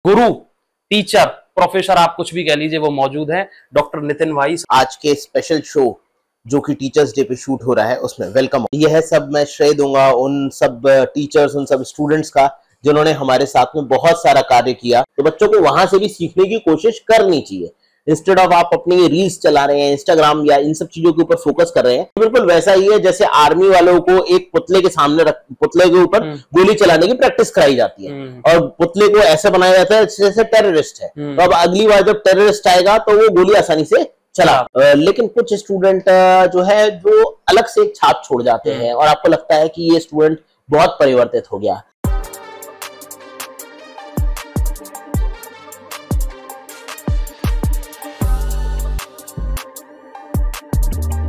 गुरु, teacher, professor आप कुछ भी कह लीजिए, वो मौजूद है डॉक्टर नितिन भाई। आज के स्पेशल शो जो कि टीचर्स डे पे शूट हो रहा है उसमें वेलकम। यह सब मैं श्रेय दूंगा उन सब टीचर्स, उन सब स्टूडेंट्स का जिन्होंने हमारे साथ में बहुत सारा कार्य किया। तो बच्चों को वहां से भी सीखने की कोशिश करनी चाहिए। इंस्टेड ऑफ आप अपनी रील्स चला रहे हैं, इंस्टाग्राम या इन सब चीजों के ऊपर फोकस कर रहे हैं, तो बिल्कुल वैसा ही है जैसे आर्मी वालों को एक पुतले के सामने पुतले के ऊपर गोली चलाने की प्रैक्टिस कराई जाती है और पुतले को ऐसे बनाया जाता है जैसे टेररिस्ट है। तो अब अगली बार जब टेररिस्ट आएगा तो वो गोली आसानी से चला। लेकिन कुछ स्टूडेंट जो है जो अलग से एक छाप छोड़ जाते हैं और आपको लगता है कि ये स्टूडेंट बहुत परिवर्तित हो गया।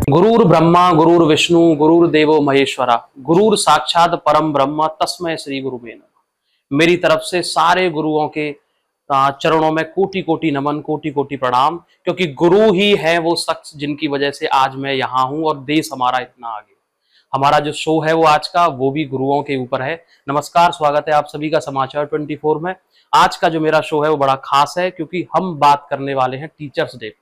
गुरुर् ब्रह्मा गुरुर् विष्णु गुरुर्देवो महेश्वरा गुरुर साक्षात परम ब्रह्म तस्मै श्री गुरुवे नमः। मेरी तरफ से सारे गुरुओं के चरणों में कोटि कोटि नमन, कोटि कोटि प्रणाम, क्योंकि गुरु ही है वो शख्स जिनकी वजह से आज मैं यहाँ हूँ और देश हमारा इतना आगे। हमारा जो शो है वो आज का, वो भी गुरुओं के ऊपर है। नमस्कार, स्वागत है आप सभी का समाचार 24 में। आज का जो मेरा शो है वो बड़ा खास है क्योंकि हम बात करने वाले हैं टीचर्स डे।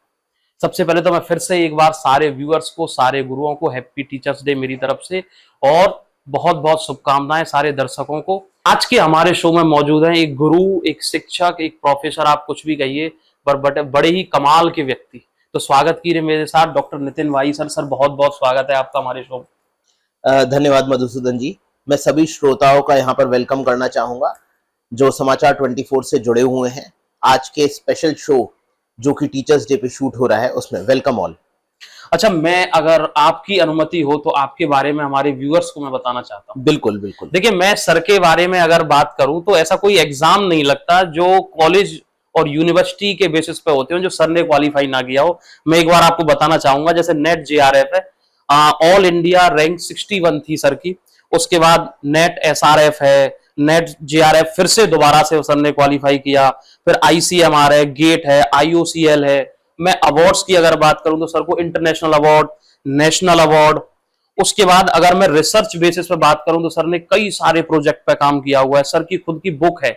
सबसे पहले तो मैं फिर से एक बार सारे व्यूअर्स को, सारे गुरुओं को हैप्पी टीचर्स डे मेरी तरफ से और बहुत बहुत शुभकामनाएं सारे दर्शकों को। आज के हमारे शो में मौजूद हैं एक गुरु, एक शिक्षक, एक प्रोफेसर, आप कुछ भी कहिए, पर बड़े ही कमाल के व्यक्ति। तो स्वागत कीजिए मेरे साथ डॉक्टर नितिन भाई। सर बहुत बहुत स्वागत है आपका हमारे शो में। धन्यवाद मधुसूदन जी। मैं सभी श्रोताओं का यहाँ पर वेलकम करना चाहूंगा जो समाचार 24 से जुड़े हुए हैं। आज के स्पेशल शो जो कि टीचर्स डे पे शूट हो रहा है उसमें वेलकम ऑल। अच्छा, मैं अगर आपकी अनुमति हो तो आपके बारे में हमारे व्यूअर्स को मैं बताना चाहता हूँ। बिल्कुल बिल्कुल। देखिए, मैं सर के बारे में अगर बात करूं तो ऐसा कोई एग्जाम नहीं लगता जो कॉलेज और यूनिवर्सिटी के बेसिस पे होते हो जो सर ने क्वालिफाई ना किया हो। मैं एक बार आपको बताना चाहूंगा, जैसे नेट JRF है, ऑल इंडिया रैंक 61 थी सर की। उसके बाद नेट SRF है, नेट JRF फिर से दोबारा से सर ने क्वालिफाई किया। फिर ICMR है, गेट है, IOCL है। मैं अवार्ड्स की अगर बात करूं तो सर को इंटरनेशनल अवार्ड, नेशनल अवार्ड। उसके बाद अगर मैं रिसर्च बेसिस पे बात करूं तो सर ने कई सारे प्रोजेक्ट पे काम किया हुआ है। सर की खुद की बुक है।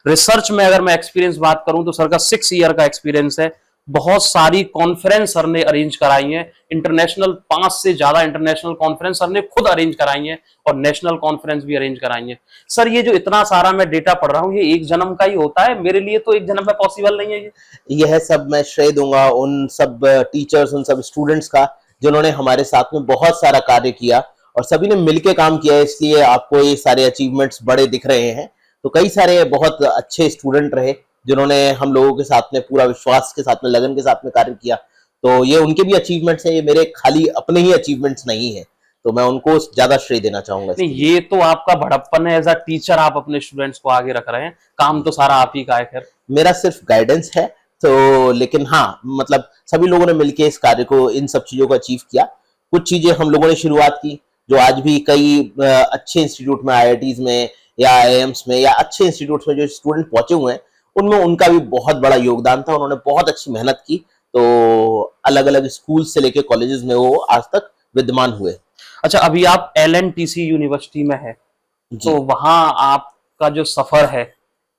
रिसर्च में अगर मैं एक्सपीरियंस बात करूं तो सर का 6 ईयर का एक्सपीरियंस है। बहुत सारी कॉन्फ्रेंस सर ने अरेंज कराई हैं, इंटरनेशनल 5 से ज्यादा इंटरनेशनल कॉन्फ्रेंस सर ने खुद अरेंज कराई हैं और नेशनल कॉन्फ्रेंस भी अरेंज कराई हैं। सर ये जो इतना सारा मैं डेटा पढ़ रहा हूँ ये एक जन्म का ही होता है? मेरे लिए तो एक जन्म में पॉसिबल नहीं है। यह सब मैं श्रेय दूंगा उन सब टीचर्स, उन सब स्टूडेंट्स का जिन्होंने हमारे साथ में बहुत सारा कार्य किया और सभी ने मिलकर काम किया, इसलिए आपको ये सारे अचीवमेंट्स बड़े दिख रहे हैं। तो कई सारे बहुत अच्छे स्टूडेंट रहे जिन्होंने हम लोगों के साथ में पूरा विश्वास के साथ में, लगन के साथ में कार्य किया। तो ये उनके भी अचीवमेंट्स हैं, ये मेरे खाली अपने ही अचीवमेंट्स नहीं है, तो मैं उनको ज्यादा श्रेय देना चाहूंगा। नहीं, ये तो आपका भड़प्पन है। एज अ टीचर आप अपने स्टूडेंट्स को आगे रख रहे हैं, काम तो सारा आप ही का है। खैर मेरा सिर्फ गाइडेंस है तो, लेकिन हाँ मतलब सभी लोगों ने मिलकर इस कार्य को, इन सब चीजों को अचीव किया। कुछ चीजें हम लोगों ने शुरुआत की जो आज भी कई अच्छे इंस्टीट्यूट में, IITs में या IIMs में या अच्छे इंस्टीट्यूट में जो स्टूडेंट पहुंचे हुए हैं उनमें उनका भी बहुत बड़ा योगदान था। उन्होंने बहुत अच्छी मेहनत की, तो अलग अलग स्कूल से लेकर कॉलेजेस में वो आज तक विद्यमान हुए। अच्छा, अभी आप LNTC यूनिवर्सिटी में है, तो वहां आपका जो सफर है,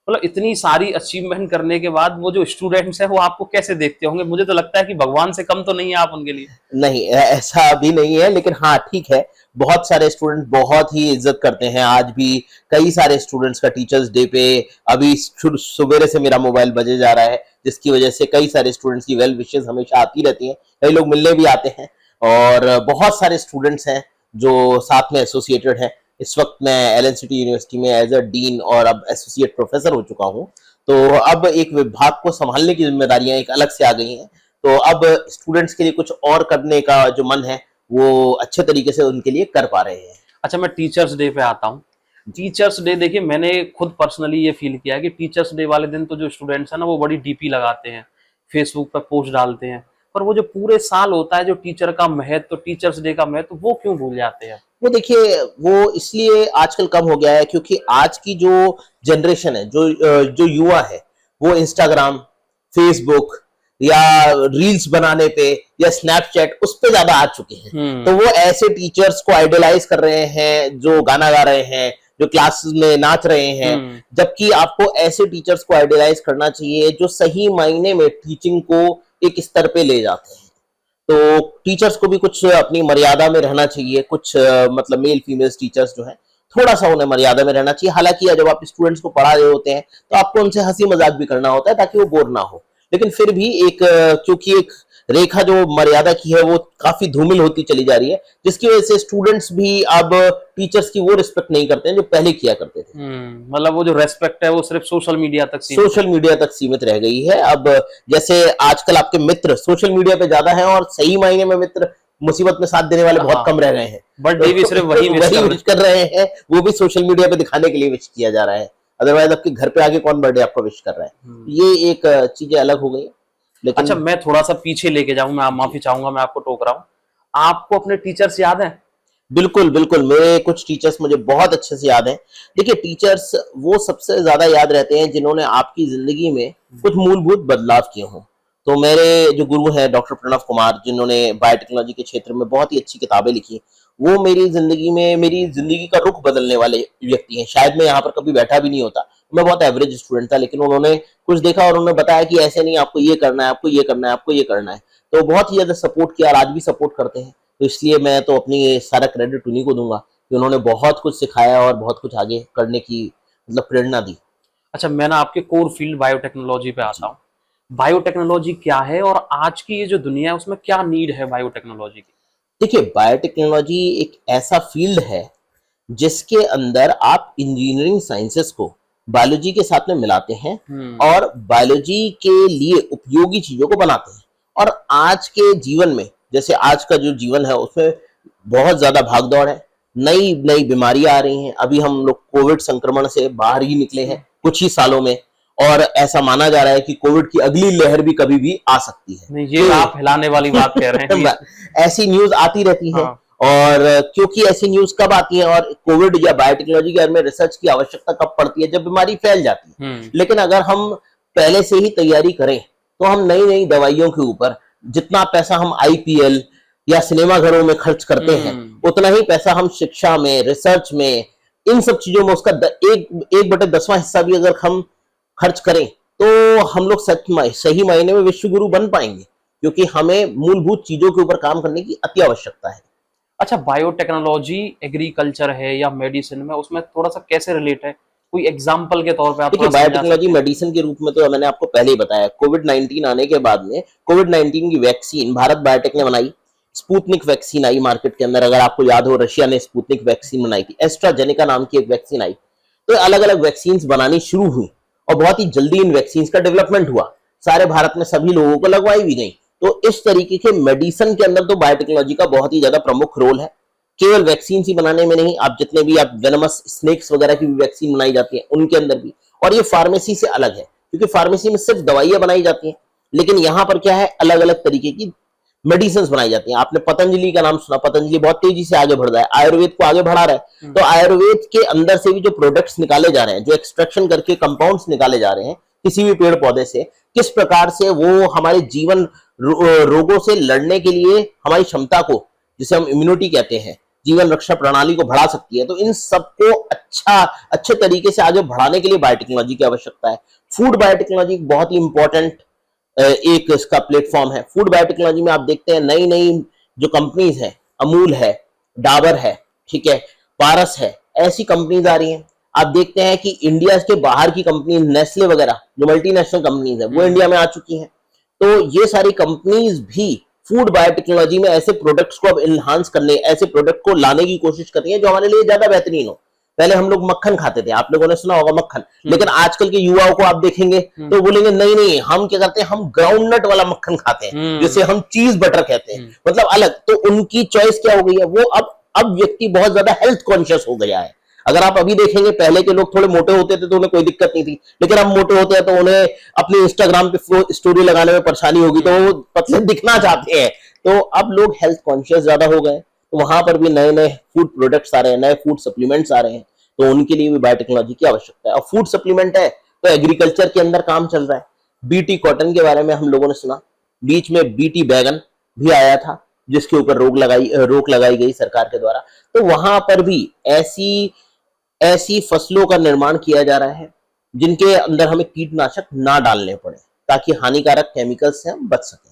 मतलब इतनी सारी अचीवमेंट करने के बाद वो जो स्टूडेंट्स हैं वो आपको कैसे देखते होंगे? मुझे तो लगता है कि भगवान से कम तो नहीं है आप उनके लिए। नहीं, ऐसा भी नहीं है, लेकिन हाँ ठीक है, बहुत सारे स्टूडेंट बहुत ही इज्जत करते हैं। आज भी कई सारे स्टूडेंट्स का टीचर्स डे पे अभी सुबह से मेरा मोबाइल बजे जा रहा है, जिसकी वजह से कई सारे स्टूडेंट्स की वेल विशेस हमेशा आती रहती हैं। कई लोग मिलने भी आते हैं और बहुत सारे स्टूडेंट्स हैं जो साथ में एसोसिएटेड हैं। इस वक्त मैं LNCT यूनिवर्सिटी में एज अ डीन और अब एसोसिएट प्रोफेसर हो चुका हूँ, तो अब एक विभाग को संभालने की जिम्मेदारियां एक अलग से आ गई हैं। तो अब स्टूडेंट्स के लिए कुछ और करने का जो मन है वो अच्छे तरीके से उनके लिए कर पा रहे हैं। अच्छा, मैं टीचर्स डे पे आता हूँ। टीचर्स डे देखिए, मैंने खुद पर्सनली ये फील किया है कि टीचर्स डे वाले दिन तो जो स्टूडेंट्स हैं ना वो बड़ी DP लगाते हैं, फेसबुक पर पोस्ट डालते हैं, पर वो जो पूरे साल होता है जो टीचर का महत्व, तो टीचर्स डे का महत्व, वो क्यों भूल जाते हैं? वो देखिए, वो इसलिए आजकल कम हो गया है क्योंकि आज की जो जनरेशन है, जो युवा है, वो इंस्टाग्राम, फेसबुक या रील्स बनाने पे या स्नैपचैट उस पे ज्यादा आ चुके हैं। तो वो ऐसे टीचर्स को आइडलाइज कर रहे हैं जो गाना गा रहे हैं, जो क्लास में नाच रहे हैं, जबकि आपको ऐसे टीचर्स को आइडियलाइज करना चाहिए जो सही मायने में टीचिंग को एक स्तर पे ले जाते हैं। तो टीचर्स को भी कुछ अपनी मर्यादा में रहना चाहिए, कुछ मतलब मेल फीमेल टीचर्स जो हैं थोड़ा सा उन्हें मर्यादा में रहना चाहिए। हालांकि जब आप स्टूडेंट्स को पढ़ा रहे होते हैं तो आपको उनसे हंसी मजाक भी करना होता है ताकि वो बोर ना हो, लेकिन फिर भी एक क्योंकि एक रेखा जो मर्यादा की है वो काफी धूमिल होती चली जा रही है, जिसकी वजह से स्टूडेंट्स भी अब टीचर्स की वो रिस्पेक्ट नहीं करते हैं जो पहले किया करते थे। मतलब वो जो रेस्पेक्ट है वो सिर्फ सोशल मीडिया तक सीमित रह गई है। अब जैसे आजकल आपके मित्र सोशल मीडिया पे ज्यादा हैं और सही मायने में मित्र मुसीबत में साथ देने वाले बहुत कम रह गए हैं। बर्थडे भी सिर्फ वही विश कर रहे हैं, वो भी सोशल मीडिया पे दिखाने के लिए विश किया जा रहा है। अदरवाइज आपके घर पे आके कौन बर्थडे आपका विश कर रहा है। ये एक चीजें अलग हो गई। लेकिन अच्छा, मैं थोड़ा सा पीछे लेके जाऊं, मैं माफी चाहूंगा, मैं आपको टोक रहा हूँ। आपको अपने टीचर्स याद हैं? बिल्कुल बिल्कुल, मेरे कुछ टीचर्स मुझे बहुत अच्छे से याद हैं। देखिए, टेचर्स वो सबसे ज्यादा याद रहते हैं जिन्होंने आपकी जिंदगी में कुछ मूलभूत बदलाव किए हों। तो मेरे जो गुरु हैं डॉक्टर प्रणव कुमार, जिन्होंने बायोटेक्नोलॉजी के क्षेत्र में बहुत ही अच्छी किताबें लिखी, वो मेरी जिंदगी का रुख बदलने वाले व्यक्ति हैं। शायद मैं यहाँ पर कभी बैठा भी नहीं होता, मैं बहुत एवरेज स्टूडेंट था, लेकिन उन्होंने कुछ देखा और उन्होंने बताया कि ऐसे नहीं, आपको ये करना है, आपको ये करना है, आपको ये करना है। तो बहुत ही ज्यादा सपोर्ट किया और आज भी सपोर्ट करते हैं। तो इसलिए मैं तो अपनी सारा क्रेडिट उन्हीं को दूंगा कि उन्होंने बहुत कुछ सिखाया और बहुत कुछ आगे करने की मतलब प्रेरणा दी। अच्छा, मैं ना आपके कोर फील्ड बायोटेक्नोलॉजी पे आता हूँ। बायोटेक्नोलॉजी क्या है और आज की ये जो दुनिया है उसमें क्या नीड है बायोटेक्नोलॉजी की? देखिए, बायोटेक्नोलॉजी एक ऐसा फील्ड है जिसके अंदर आप इंजीनियरिंग साइंसेस को बायोलॉजी के साथ में मिलाते हैं और बायोलॉजी के लिए उपयोगी चीजों को बनाते हैं। और आज के जीवन में, जैसे आज का जो जीवन है उसमें बहुत ज्यादा भागदौड़ है, नई नई बीमारियां आ रही हैं। अभी हम लोग कोविड संक्रमण से बाहर ही निकले हैं कुछ ही सालों में, और ऐसा माना जा रहा है कि कोविड की अगली लहर भी कभी भी आ सकती है। नहीं, ये आप हिलाने वाली बात कह रहे हैं। ऐसी न्यूज आती रहती है। और क्योंकि ऐसी न्यूज कब आती है और कोविड या बायोटेक्नोलॉजी के बारे में रिसर्च की आवश्यकता कब पड़ती है? जब बीमारी फैल जाती है। लेकिन अगर हम पहले से ही तैयारी करें तो हम नई नई दवाइयों के ऊपर जितना पैसा हम आईपीएल या सिनेमा घरों में खर्च करते हैं, उतना ही पैसा हम शिक्षा में, रिसर्च में, इन सब चीजों में उसका 1/10वां हिस्सा भी अगर हम खर्च करें तो हम लोग सही मायने में विश्व गुरु बन पाएंगे, क्योंकि हमें मूलभूत चीजों के ऊपर काम करने की अति आवश्यकता है। अच्छा, बायोटेक्नोलॉजी एग्रीकल्चर है या मेडिसिन में, उसमें थोड़ा सा कैसे रिलेट है? कोई एग्जांपल के तौर पे आप? देखिए, बायोटेक्नोलॉजी मेडिसिन के रूप में तो मैंने आपको पहले ही बताया। कोविड-19 आने के बाद में कोविड-19 की वैक्सीन भारत बायोटेक ने बनाई। स्पुतनिक वैक्सीन आई मार्केट के अंदर, अगर आपको याद हो, रशिया ने स्पुतनिक वैक्सीन बनाई थी। एस्ट्राजेनेका नाम की एक वैक्सीन आई। तो अलग अलग वैक्सीन बनानी शुरू हुई और बहुत ही जल्दी इन वैक्सीन का डेवलपमेंट हुआ। सारे भारत में सभी लोगों को लगवाई भी गई। तो इस तरीके के मेडिसिन के अंदर तो बायोटेक्नोलॉजी का बहुत ही ज्यादा प्रमुख रोल है। केवल वैक्सीन ही बनाने में नहीं, आप जितने भी आप वेनमस स्नेक्स वगैरह की भी वैक्सीन बनाई जाती है उनके अंदर भी। और ये फार्मेसी से अलग है, क्योंकि फार्मेसी में सिर्फ दवाइयां बनाई जाती हैं, लेकिन यहाँ पर क्या है, अलग अलग तरीके की मेडिसिन बनाई जाती हैं। आपने पतंजलि का नाम सुना, पतंजलि बहुत तेजी से आगे बढ़ रहा है, आयुर्वेद को आगे बढ़ा रहा है। तो आयुर्वेद के अंदर से भी जो प्रोडक्ट्स निकाले जा रहे हैं, जो एक्सट्रैक्शन करके कंपाउंड्स निकाले जा रहे हैं किसी भी पेड़ पौधे से, किस प्रकार से वो हमारे जीवन रोगों से लड़ने के लिए हमारी क्षमता को, जिसे हम इम्यूनिटी कहते हैं, जीवन रक्षा प्रणाली को बढ़ा सकती है। तो इन सबको अच्छे तरीके से आगे बढ़ाने के लिए बायोटेक्नोलॉजी की आवश्यकता है। फूड बायोटेक्नोलॉजी बहुत ही इंपॉर्टेंट एक इसका प्लेटफॉर्म है। फूड बायोटेक्नोलॉजी में आप देखते हैं नई नई जो कंपनीज है, अमूल है, डाबर है, ठीक है, पारस है, ऐसी कंपनीज आ रही हैं। आप देखते हैं कि इंडिया के बाहर की कंपनी नेस्ले वगैरह जो मल्टीनेशनल कंपनीज है वो इंडिया में आ चुकी हैं। तो ये सारी कंपनीज भी फूड बायोटेक्नोलॉजी में ऐसे प्रोडक्ट्स को अब एनहांस करने, ऐसे प्रोडक्ट को लाने की कोशिश कर रही है जो हमारे लिए ज्यादा बेहतरीन हो। पहले हम लोग मक्खन खाते थे, आप लोगों ने सुना होगा मक्खन, लेकिन आजकल के युवाओं को आप देखेंगे तो बोलेंगे नहीं नहीं, हम क्या करते हैं, हम ग्राउंडनट वाला मक्खन खाते हैं, जिसे हम चीज बटर कहते हैं, मतलब अलग। तो उनकी चॉइस क्या हो गई है, वो अब व्यक्ति बहुत ज्यादा हेल्थ कॉन्शियस हो गया है। अगर आप अभी देखेंगे, पहले के लोग थोड़े मोटे होते थे तो उन्हें कोई दिक्कत नहीं थी, लेकिन अब मोटे होते हैं तो उन्हें अपने इंस्टाग्राम पे स्टोरी लगाने में परेशानी होगी, तो वो पतले दिखना चाहते हैं। तो अब लोग हेल्थ कॉन्शियस ज्यादा हो गए, तो वहां पर भी नए नए फूड प्रोडक्ट्स आ रहे हैं, नए फूड सप्लीमेंट्स आ रहे हैं, तो उनके लिए भी बायोटेक्नोलॉजी की आवश्यकता है। और फूड सप्लीमेंट है तो एग्रीकल्चर के अंदर काम चल रहा है। बीटी कॉटन के बारे में हम लोगों ने सुना, बीच में बीटी बैगन भी आया था जिसके ऊपर रोक लगाई गई सरकार के द्वारा। तो वहां पर भी ऐसी ऐसी फसलों का निर्माण किया जा रहा है जिनके अंदर हमें कीटनाशक ना डालने पड़े, ताकि हानिकारक केमिकल से हम बच सकें।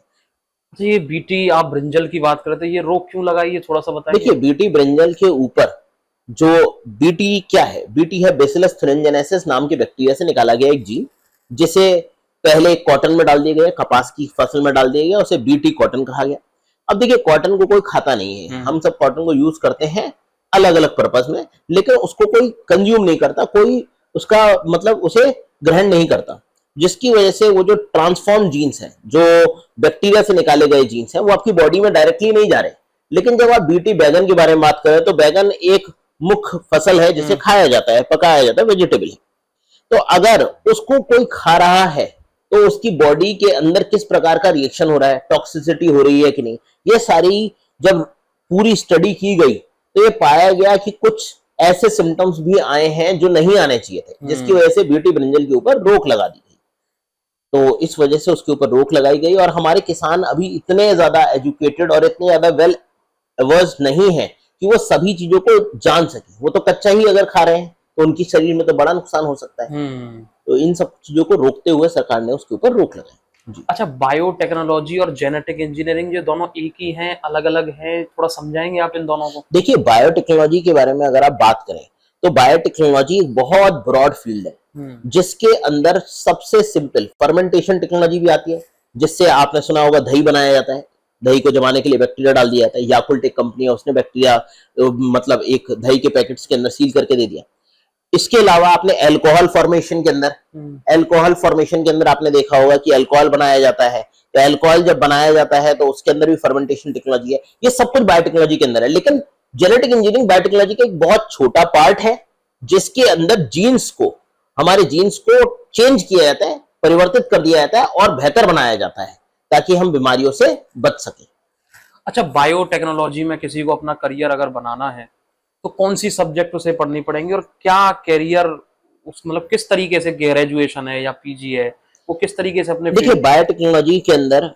अच्छा, ये बीटी आप ब्रिंजल की बात कर रहे थे, ये रोग क्यों लगाई, ये थोड़ा सा बताइए। देखिए, बीटी ब्रिंजल के ऊपर जो बीटी क्या है, बीटी है बेसिलस thuringiensis नाम के बैक्टीरिया से निकाला गया एक जीन, जिसे पहले कॉटन में डाल दिया गया, कपास की फसल में डाल दिया गया, उसे बीटी कॉटन कहा गया। अब देखिए, कॉटन को कोई खाता नहीं है, हम सब कॉटन को यूज करते हैं अलग अलग पर्पज में, लेकिन उसको कोई कंज्यूम नहीं करता, कोई उसका मतलब उसे ग्रहण नहीं करता, जिसकी वजह से वो जो ट्रांसफॉर्म जीन्स हैं, जो बैक्टीरिया से निकाले गए जीन्स हैं, वो आपकी बॉडी में डायरेक्टली नहीं जा रहे। लेकिन जब आप बीटी बैगन के बारे में बात करें, तो बैगन एक मुख्य फसल है जिसे खाया जाता है, पकाया जाता है, वेजिटेबल है। तो अगर उसको कोई खा रहा है तो उसकी बॉडी के अंदर किस प्रकार का रिएक्शन हो रहा है, टॉक्सिसिटी हो रही है कि नहीं, ये सारी जब पूरी स्टडी की गई तो ये पाया गया कि कुछ ऐसे सिम्टम्स भी आए हैं जो नहीं आने चाहिए थे, जिसकी वजह से बीटी ब्रिंजल के ऊपर रोक लगा दी गई। तो इस वजह से उसके ऊपर रोक लगाई गई, और हमारे किसान अभी इतने ज्यादा एजुकेटेड और इतने ज्यादा वेल अवर्स नहीं है कि वो सभी चीजों को जान सके। वो तो कच्चा ही अगर खा रहे हैं तो उनकी शरीर में तो बड़ा नुकसान हो सकता है। तो इन सब चीजों को रोकते हुए सरकार ने उसके ऊपर रोक लगाई। जी। अच्छा, बायोटेक्नोलॉजी और जेनेटिक इंजीनियरिंग ये दोनों एक ही हैं, अलग अलग हैं, थोड़ा समझाएंगे आप इन दोनों को। देखिए, बायोटेक्नोलॉजी के बारे में अगर आप बात करें तो बायोटेक्नोलॉजी एक बहुत ब्रॉड फील्ड है, जिसके अंदर सबसे सिंपल फर्मेंटेशन टेक्नोलॉजी भी आती है, जिससे आपने सुना होगा दही बनाया जाता है। दही को जमाने के लिए बैक्टीरिया डाल दिया जाता है। याकुल्ट एक कंपनी है, उसने बैक्टीरिया मतलब एक दही के पैकेट्स के अंदर सील करके दे दिया। इसके अलावा आपने अल्कोहल फॉर्मेशन के अंदर आपने देखा होगा कि अल्कोहल बनाया जाता है। तो अल्कोहल जब बनाया जाता है तो उसके अंदर भी फर्मेंटेशन टेक्नोलॉजी है। ये सब कुछ बायोटेक्नोलॉजी के अंदर है। लेकिन जेनेटिक इंजीनियरिंग बायोटेक्नोलॉजी का एक बहुत छोटा पार्ट है, जिसके अंदर जीन्स को, हमारे जीन्स को चेंज किया जाता है, परिवर्तित कर दिया जाता है और बेहतर बनाया जाता है, ताकि हम बीमारियों से बच सकें। अच्छा, बायोटेक्नोलॉजी में किसी को अपना करियर अगर बनाना है तो कौन सी सब्जेक्ट उसे पढ़नी पड़ेंगी, और क्या करियर उस मतलब किस तरीके से, ग्रेजुएशन है या पीजी है, वो किस तरीके से अपने। देखिए, बायोटेक्नोलॉजी के अंदर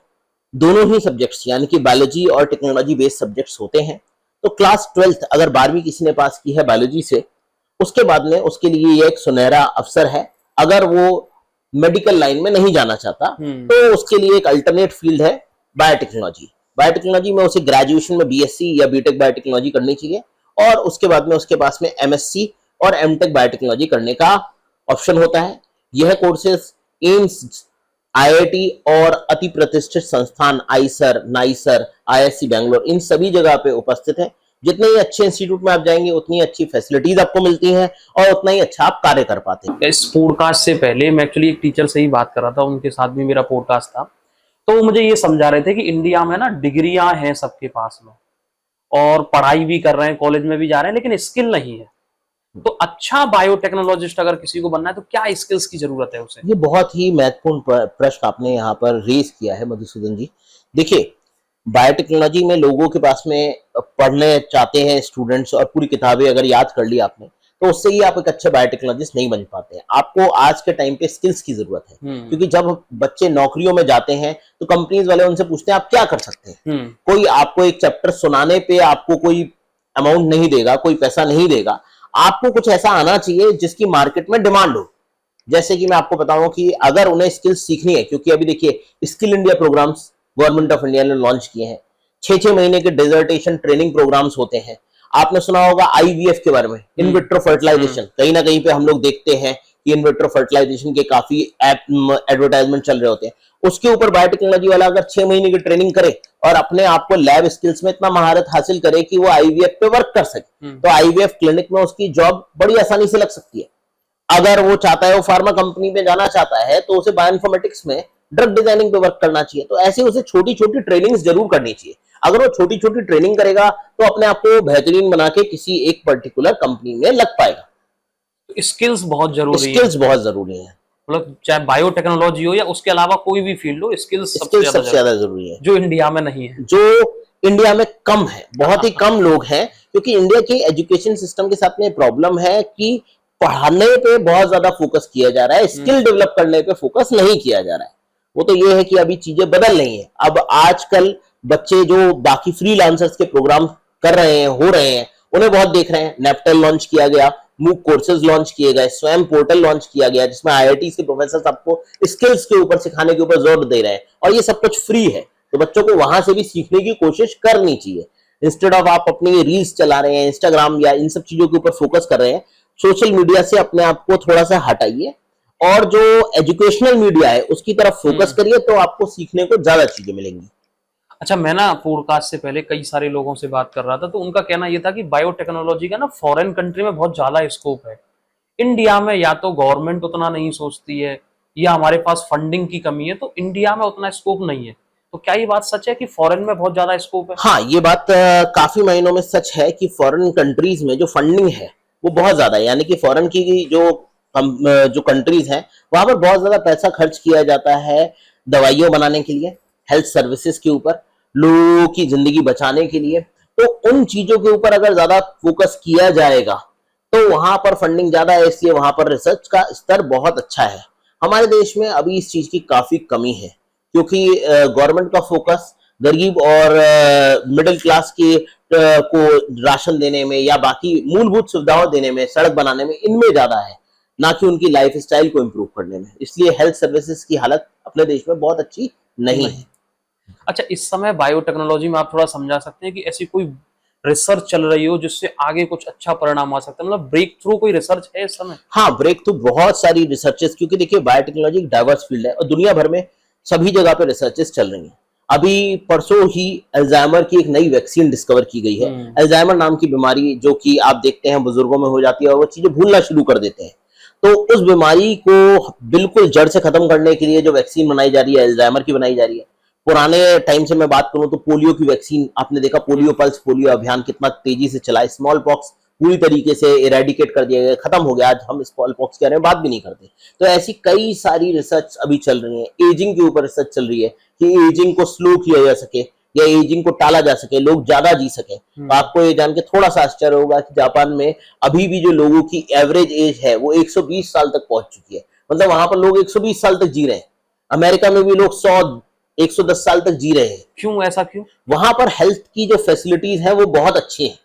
दोनों ही सब्जेक्ट्स यानी कि बायोलॉजी और टेक्नोलॉजी बेस्ड सब्जेक्ट्स होते हैं। तो क्लास 12th अगर 12वीं किसी ने पास की है बायोलॉजी से, उसके बाद में उसके लिए ये एक सुनहरा अवसर है। अगर वो मेडिकल लाइन में नहीं जाना चाहता तो उसके लिए एक अल्टरनेट फील्ड है बायोटेक्नोलॉजी। बायोटेक्नोलॉजी में उसे ग्रेजुएशन में बीएससी या बीटेक बायोटेक्नोलॉजी करनी चाहिए, और उसके बाद में उसके पास में एमएससी और एमटेक बायोटेक्नोलॉजी करने का ऑप्शन होता है। यह कोर्सेज एम्स, आईआईटी और अति प्रतिष्ठित संस्थान आईसर, नाइसर, आईएससी बैंगलोर, इन सभी जगह पे उपस्थित है। जितने ही अच्छे इंस्टीट्यूट में आप जाएंगे उतनी अच्छी फैसिलिटीज आपको मिलती हैं और उतना ही अच्छा आप कार्य कर पाते हैं। इस पॉडकास्ट से पहले मैं एक्चुअली एक टीचर से ही बात कर रहा था, उनके साथ भी मेरा पॉडकास्ट था, तो वो मुझे ये समझा रहे थे कि इंडिया में ना डिग्रियां हैं सबके पास में और पढ़ाई भी कर रहे हैं, कॉलेज में भी जा रहे हैं, लेकिन स्किल नहीं है। तो अच्छा बायोटेक्नोलॉजिस्ट अगर किसी को बनना है तो क्या स्किल्स की जरूरत है उसे? ये बहुत ही महत्वपूर्ण प्रश्न आपने यहाँ पर रेज किया है मधुसूदन जी। देखिए, बायोटेक्नोलॉजी में लोगों के पास में पढ़ने चाहते हैं स्टूडेंट्स, और पूरी किताबें अगर याद कर ली आपने तो उससे ही आप एक अच्छे बायोटेक्नोलॉजिस्ट नहीं बन पाते हैं। आपको आज के टाइम पे स्किल्स की जरूरत है, क्योंकि जब बच्चे नौकरियों में जाते हैं तो कंपनीज वाले उनसे पूछते हैं आप क्या कर सकते हैं। कोई आपको एक चैप्टर सुनाने पे आपको कोई अमाउंट नहीं देगा, कोई पैसा नहीं देगा। आपको कुछ ऐसा आना चाहिए जिसकी मार्केट में डिमांड हो। जैसे कि मैं आपको बताऊं कि अगर उन्हें स्किल्स सीखनी है, क्योंकि अभी देखिए skill India programmes government of India ने लॉन्च किए हैं। 6-6 महीने के डिसर्टेशन ट्रेनिंग प्रोग्राम्स होते हैं। आपने सुना होगा आईवीएफ के बारे में, इन विट्रो फर्टिलाइजेशन। कहीं ना कहीं पे हम लोग देखते हैं कि इन विट्रो फर्टिलाइजेशन के काफी एडवर्टाइजमेंट चल रहे होते हैं। उसके ऊपर बायोटेक्नोलॉजी वाला अगर 6 महीने की ट्रेनिंग करे और अपने आप को लैब स्किल्स में इतना महारत हासिल करे कि वो आईवीएफ पे वर्क कर सके, तो आईवीएफ क्लिनिक में उसकी जॉब बड़ी आसानी से लग सकती है। अगर वो चाहता है, वो फार्मा कंपनी में जाना चाहता है, तो उसे बायोइन्फॉर्मेटिक्स में ड्रग डिजाइनिंग पे वर्क करना चाहिए। तो ऐसे उसे छोटी छोटी ट्रेनिंग्स जरूर करनी चाहिए। अगर वो छोटी छोटी ट्रेनिंग करेगा तो अपने आप को बेहतरीन बना के किसी एक पर्टिकुलर कंपनी में लग पाएगा। स्किल्स बहुत जरूरी है। स्किल्स बहुत जरूरी है, मतलब चाहे बायोटेक्नोलॉजी हो या उसके अलावा कोई भी फील्ड हो, स्किल्स सबसे ज्यादा जरूरी है, जो इंडिया में नहीं है, जो इंडिया में कम है। बहुत ही कम लोग हैं, क्योंकि इंडिया के एजुकेशन सिस्टम के साथ में प्रॉब्लम है कि पढ़ाने पे बहुत ज्यादा फोकस किया जा रहा है, स्किल डेवलप करने पे फोकस नहीं किया जा रहा है। वो तो ये है कि अभी चीजें बदल रही हैं। अब आजकल बच्चे जो बाकी फ्रीलांसर्स के प्रोग्राम कर रहे हैं, हो रहे हैं, उन्हें बहुत देख रहे हैं। नेपटल लॉन्च किया गया, मूक कोर्सेज लॉन्च किए गए, स्वयं पोर्टल लॉन्च किया गया जिसमें आईआईटी के प्रोफेसर आपको स्किल्स के ऊपर सिखाने के ऊपर जोर दे रहे हैं, और ये सब कुछ फ्री है। तो बच्चों को वहां से भी सीखने की कोशिश करनी चाहिए। इंस्टेड ऑफ आप अपनी रील्स चला रहे हैं, इंस्टाग्राम या इन सब चीजों के ऊपर फोकस कर रहे हैं, सोशल मीडिया से अपने आप को थोड़ा सा हटाइए और जो एजुकेशनल मीडिया है उसकी तरफ फोकस करिए, तो आपको सीखने को ज्यादा चीजें मिलेंगी। अच्छा, मैं ना पॉडकास्ट से पहले कई सारे लोगों से बात कर रहा था, तो उनका कहना यह था कि बायोटेक्नोलॉजी का ना फॉरेन कंट्री में बहुत ज्यादा स्कोप है। इंडिया में या तो गवर्नमेंट उतना नहीं सोचती है या हमारे पास फंडिंग की कमी है, तो इंडिया में उतना स्कोप नहीं है। तो क्या ये बात सच है कि फॉरेन में बहुत ज्यादा स्कोप है? हाँ, ये बात काफी मायनों में सच है कि फॉरेन कंट्रीज में जो फंडिंग है वो बहुत ज्यादा है। यानी कि फॉरेन की जो कंट्रीज हैं वहां पर बहुत ज्यादा पैसा खर्च किया जाता है दवाइयों बनाने के लिए, हेल्थ सर्विसेज के ऊपर, लोगों की जिंदगी बचाने के लिए। तो उन चीजों के ऊपर अगर ज्यादा फोकस किया जाएगा तो वहां पर फंडिंग ज्यादा है, इसलिए वहां पर रिसर्च का स्तर बहुत अच्छा है। हमारे देश में अभी इस चीज की काफी कमी है, क्योंकि गवर्नमेंट का फोकस गरीब और मिडिल क्लास के को राशन देने में या बाकी मूलभूत सुविधाओं देने में, सड़क बनाने में, इनमें ज्यादा है, ना कि उनकी लाइफ स्टाइल को इम्प्रूव करने में। इसलिए हेल्थ सर्विसेज की हालत अपने देश में बहुत अच्छी नहीं है। अच्छा, इस समय बायोटेक्नोलॉजी में आप थोड़ा समझा सकते हैं कि ऐसी कोई रिसर्च चल रही हो जिससे आगे कुछ अच्छा परिणाम आ सकता है, मतलब ब्रेक थ्रू कोई रिसर्च है इस समय? हाँ, ब्रेक थ्रू बहुत सारी रिसर्चेस, क्योंकि देखिए बायोटेक्नोलॉजी एक डाइवर्स फील्ड है और दुनिया भर में सभी जगह पे रिसर्चेस चल रही हैं। अभी परसों ही अल्जाइमर की एक नई वैक्सीन डिस्कवर की गई है। अल्जाइमर नाम की बीमारी जो कि आप देखते हैं बुजुर्गों में हो जाती है और वो चीजें भूलना शुरू कर देते हैं। तो उस बीमारी को बिल्कुल जड़ से खत्म करने के लिए जो वैक्सीन बनाई जा रही है, अल्जाइमर की बनाई जा रही है। पुराने टाइम से मैं बात करूं तो पोलियो की वैक्सीन आपने देखा, पोलियो पल्स पोलियो अभियान कितना तेजी से चला। स्मॉल पॉक्स पूरी तरीके से इरेडिकेट कर दिया गया, खत्म हो गया। आज हम स्मॉल पॉक्स के बारे में बात भी नहीं करते। तो ऐसी कई सारी रिसर्च अभी चल रही है। एजिंग के ऊपर रिसर्च चल रही है कि एजिंग को स्लो किया जा सके या एजिंग को टाला जा सके, लोग ज्यादा जी सके। तो आपको ये जान के थोड़ा सा आश्चर्य होगा कि जापान में अभी भी जो लोगों की एवरेज एज है वो 120 साल तक पहुंच चुकी है। मतलब वहां पर लोग 120 साल तक जी रहे हैं। अमेरिका में भी लोग 110 साल तक जी रहे हैं। क्यों, ऐसा क्यों? वहां पर हेल्थ की जो फैसिलिटीज है वो बहुत अच्छी हैं।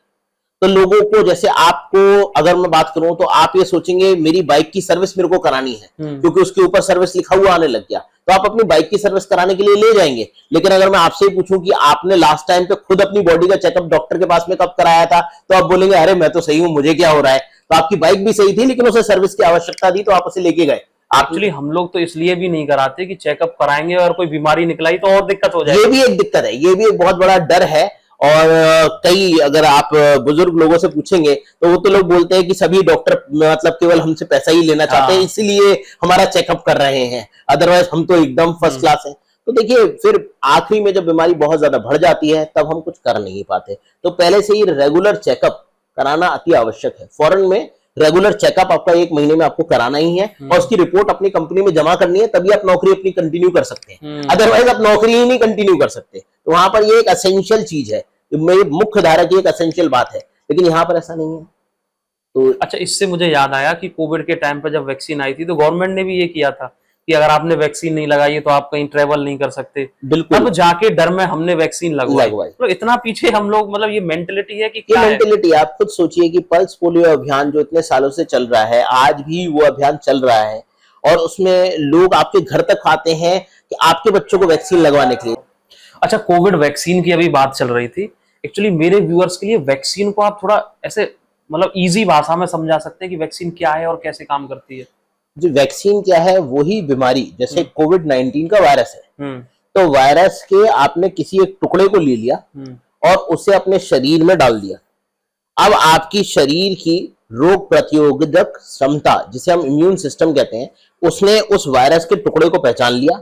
तो लोगों को, जैसे आपको अगर मैं बात करूं तो आप ये सोचेंगे मेरी बाइक की सर्विस मेरे को करानी है, क्योंकि उसके ऊपर सर्विस लिखा हुआ आने लग गया, तो आप अपनी बाइक की सर्विस कराने के लिए ले जाएंगे। लेकिन अगर मैं आपसे पूछूं कि आपने लास्ट टाइम पे खुद अपनी बॉडी का चेकअप डॉक्टर के पास में कब कराया था, तो आप बोलेंगे अरे मैं तो सही हूं, मुझे क्या हो रहा है। तो आपकी बाइक भी सही थी लेकिन उसे सर्विस की आवश्यकता थी तो आप उसे लेके गए। एक्चुअली हम लोग तो इसलिए भी नहीं कराते कि चेकअप कराएंगे और कोई बीमारी निकलाई तो और दिक्कत हो जाए। ये भी एक दिक्कत है, ये भी एक बहुत बड़ा डर है। और कई अगर आप बुजुर्ग लोगों से पूछेंगे तो वो तो लोग बोलते हैं कि सभी डॉक्टर मतलब केवल हमसे पैसा ही लेना चाहते हैं, इसीलिए हमारा चेकअप कर रहे हैं, अदरवाइज हम तो एकदम फर्स्ट क्लास हैं। तो देखिए फिर आखिरी में जब बीमारी बहुत ज्यादा बढ़ जाती है तब हम कुछ कर नहीं पाते। तो पहले से ही रेगुलर चेकअप कराना अति आवश्यक है। फॉरेन में रेगुलर चेकअप आपका 1 महीने में आपको कराना ही है और उसकी रिपोर्ट अपनी कंपनी में जमा करनी है, तभी आप नौकरी अपनी कंटिन्यू कर सकते हैं। अदरवाइज आप नौकरी ही नहीं कंटिन्यू कर सकते। तो वहां पर ये एक असेंशियल चीज है, मुख्य धारा की एक असेंशियल बात है, लेकिन यहाँ पर ऐसा नहीं है। तो अच्छा, इससे मुझे याद आया कि कोविड के टाइम पर जब वैक्सीन आई थी तो गवर्नमेंट ने भी ये किया था कि अगर आपने वैक्सीन नहीं लगाई है तो आप कहीं ट्रेवल नहीं कर सकते। बिल्कुल। अब जाके डर में हमने वैक्सीन लगवाई। तो इतना पीछे हम लोग, मतलब ये मेंटेलिटी है कि क्या है? मेंटेलिटी आप खुद सोचिए कि पल्स पोलियो अभियान जो इतने सालों से चल रहा है, आज भी वो अभियान चल रहा है और उसमें लोग आपके घर तक आते हैं कि आपके बच्चों को वैक्सीन लगवाने के लिए। अच्छा, कोविड वैक्सीन की अभी बात चल रही थी। एक्चुअली मेरे व्यूअर्स के लिए वैक्सीन को आप थोड़ा ऐसे मतलब इजी भाषा में समझा सकते हैं कि वैक्सीन क्या है और कैसे काम करती है? जो वैक्सीन क्या है, वही बीमारी, जैसे कोविड-19 का वायरस है, तो वायरस के आपने किसी एक टुकड़े को ले लिया और उसे अपने शरीर में डाल दिया। अब आपकी शरीर की रोग प्रतिरोधक क्षमता, जिसे हम इम्यून सिस्टम कहते हैं, उसने उस वायरस के टुकड़े को पहचान लिया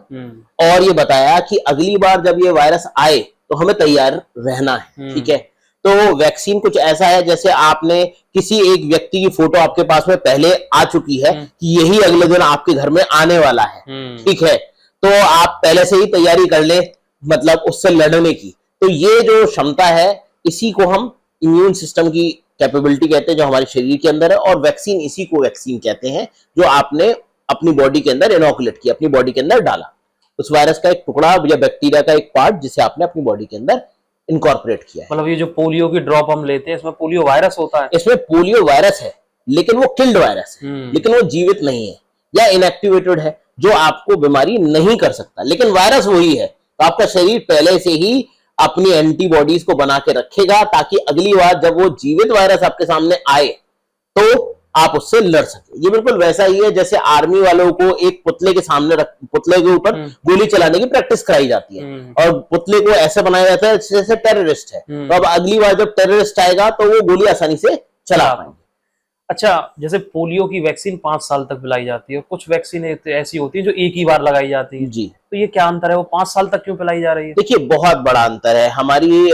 और ये बताया कि अगली बार जब ये वायरस आए तो हमें तैयार रहना है। ठीक है, तो वैक्सीन कुछ ऐसा है जैसे आपने किसी एक व्यक्ति की फोटो आपके पास में पहले आ चुकी है कि यही अगले दिन आपके घर में आने वाला है। ठीक है, तो आप पहले से ही तैयारी कर ले, मतलब उससे लड़ने की। तो ये जो क्षमता है, इसी को हम इम्यून सिस्टम की कैपेबिलिटी कहते हैं, जो हमारे शरीर के अंदर है। और वैक्सीन, इसी को वैक्सीन कहते हैं जो आपने अपनी बॉडी के अंदर इनोकुलेट किया, अपनी बॉडी के अंदर डाला। उस वायरस का एक टुकड़ा या बैक्टीरिया का एक पार्ट जिसे आपने अपनी बॉडी के अंदर इनकॉर्पोरेट किया है। मतलब ये जो पोलियो की ड्रॉप हम लेते हैं, इसमें पोलियो वायरस होता है? इसमें पोलियो वायरस है लेकिन वो किल्ड वायरस है, लेकिन वो जीवित नहीं है या इनएक्टिवेटेड है, जो आपको बीमारी नहीं कर सकता, लेकिन वायरस वही है। तो आपका शरीर पहले से ही अपनी एंटीबॉडीज को बना के रखेगा ताकि अगली बार जब वो जीवित वायरस आपके सामने आए तो आप उससे लड़ सके। ये बिल्कुल वैसा ही है जैसे आर्मी वालों को एक पुतले के सामने पुतले के ऊपर गोली चलाने की प्रैक्टिस कराई जाती है और पुतले को ऐसे बनाया जाता है जैसे टेररिस्ट है, तो अब अगली बार जब टेररिस्ट आएगा तो वो गोली आसानी से चला पाएंगे। अच्छा, जैसे पोलियो की वैक्सीन 5 साल तक पिलाई जाती है और कुछ वैक्सीन ऐसी होती है जो एक ही बार लगाई जाती है जी, तो ये क्या अंतर है, वो 5 साल तक क्यों पिलाई जा रही है? देखिए बहुत बड़ा अंतर है। हमारी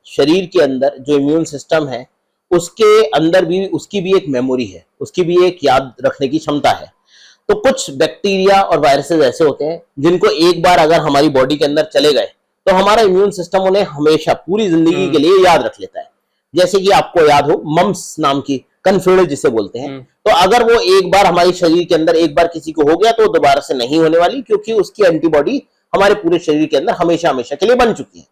शरीर के अंदर जो इम्यून सिस्टम है उसके अंदर भी उसकी भी एक मेमोरी है, उसकी भी एक याद रखने की क्षमता है। तो कुछ बैक्टीरिया और वायरसेस ऐसे होते हैं जिनको एक बार अगर हमारी बॉडी के अंदर चले गए तो हमारा इम्यून सिस्टम उन्हें हमेशा पूरी जिंदगी के लिए याद रख लेता है। जैसे कि आपको याद हो मम्स नाम की कन्फ्लूएंजा जिसे बोलते हैं, तो अगर वो एक बार हमारे शरीर के अंदर एक बार किसी को हो गया तो दोबारा से नहीं होने वाली, क्योंकि उसकी एंटीबॉडी हमारे पूरे शरीर के अंदर हमेशा हमेशा के लिए बन चुकी है।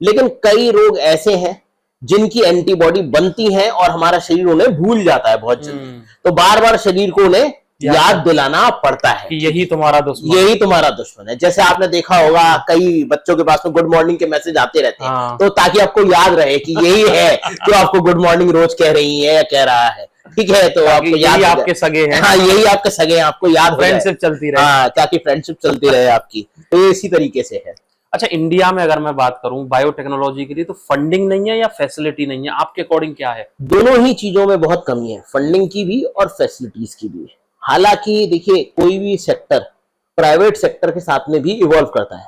लेकिन कई रोग ऐसे हैं जिनकी एंटीबॉडी बनती है और हमारा शरीर उन्हें भूल जाता है बहुत जल्दी, तो बार बार शरीर को उन्हें याद दिलाना पड़ता है कि यही तुम्हारा दुश्मन, यही तुम्हारा दुश्मन है। जैसे आपने देखा होगा कई बच्चों के पास में गुड मॉर्निंग के मैसेज आते रहते हैं, तो ताकि आपको याद रहे कि यही है जो आपको गुड मॉर्निंग रोज कह रही है या कह रहा है, ठीक है, तो आपको याद, आपके सगे हैं, हाँ यही आपके सगे हैं, आपको याद, फ्रेंडशिप चलती रहे, हाँ ताकि फ्रेंडशिप चलती रहे आपकी, तो इसी तरीके से है। अच्छा, इंडिया में अगर मैं बात करूं बायोटेक्नोलॉजी के लिए, तो फंडिंग नहीं है या फैसिलिटी नहीं है, आपके अकॉर्डिंग क्या है? दोनों ही चीजों में बहुत कमी है, फंडिंग की भी और फैसिलिटीज की भी। हालांकि देखिए कोई भी सेक्टर प्राइवेट सेक्टर के साथ में भी इवॉल्व करता है।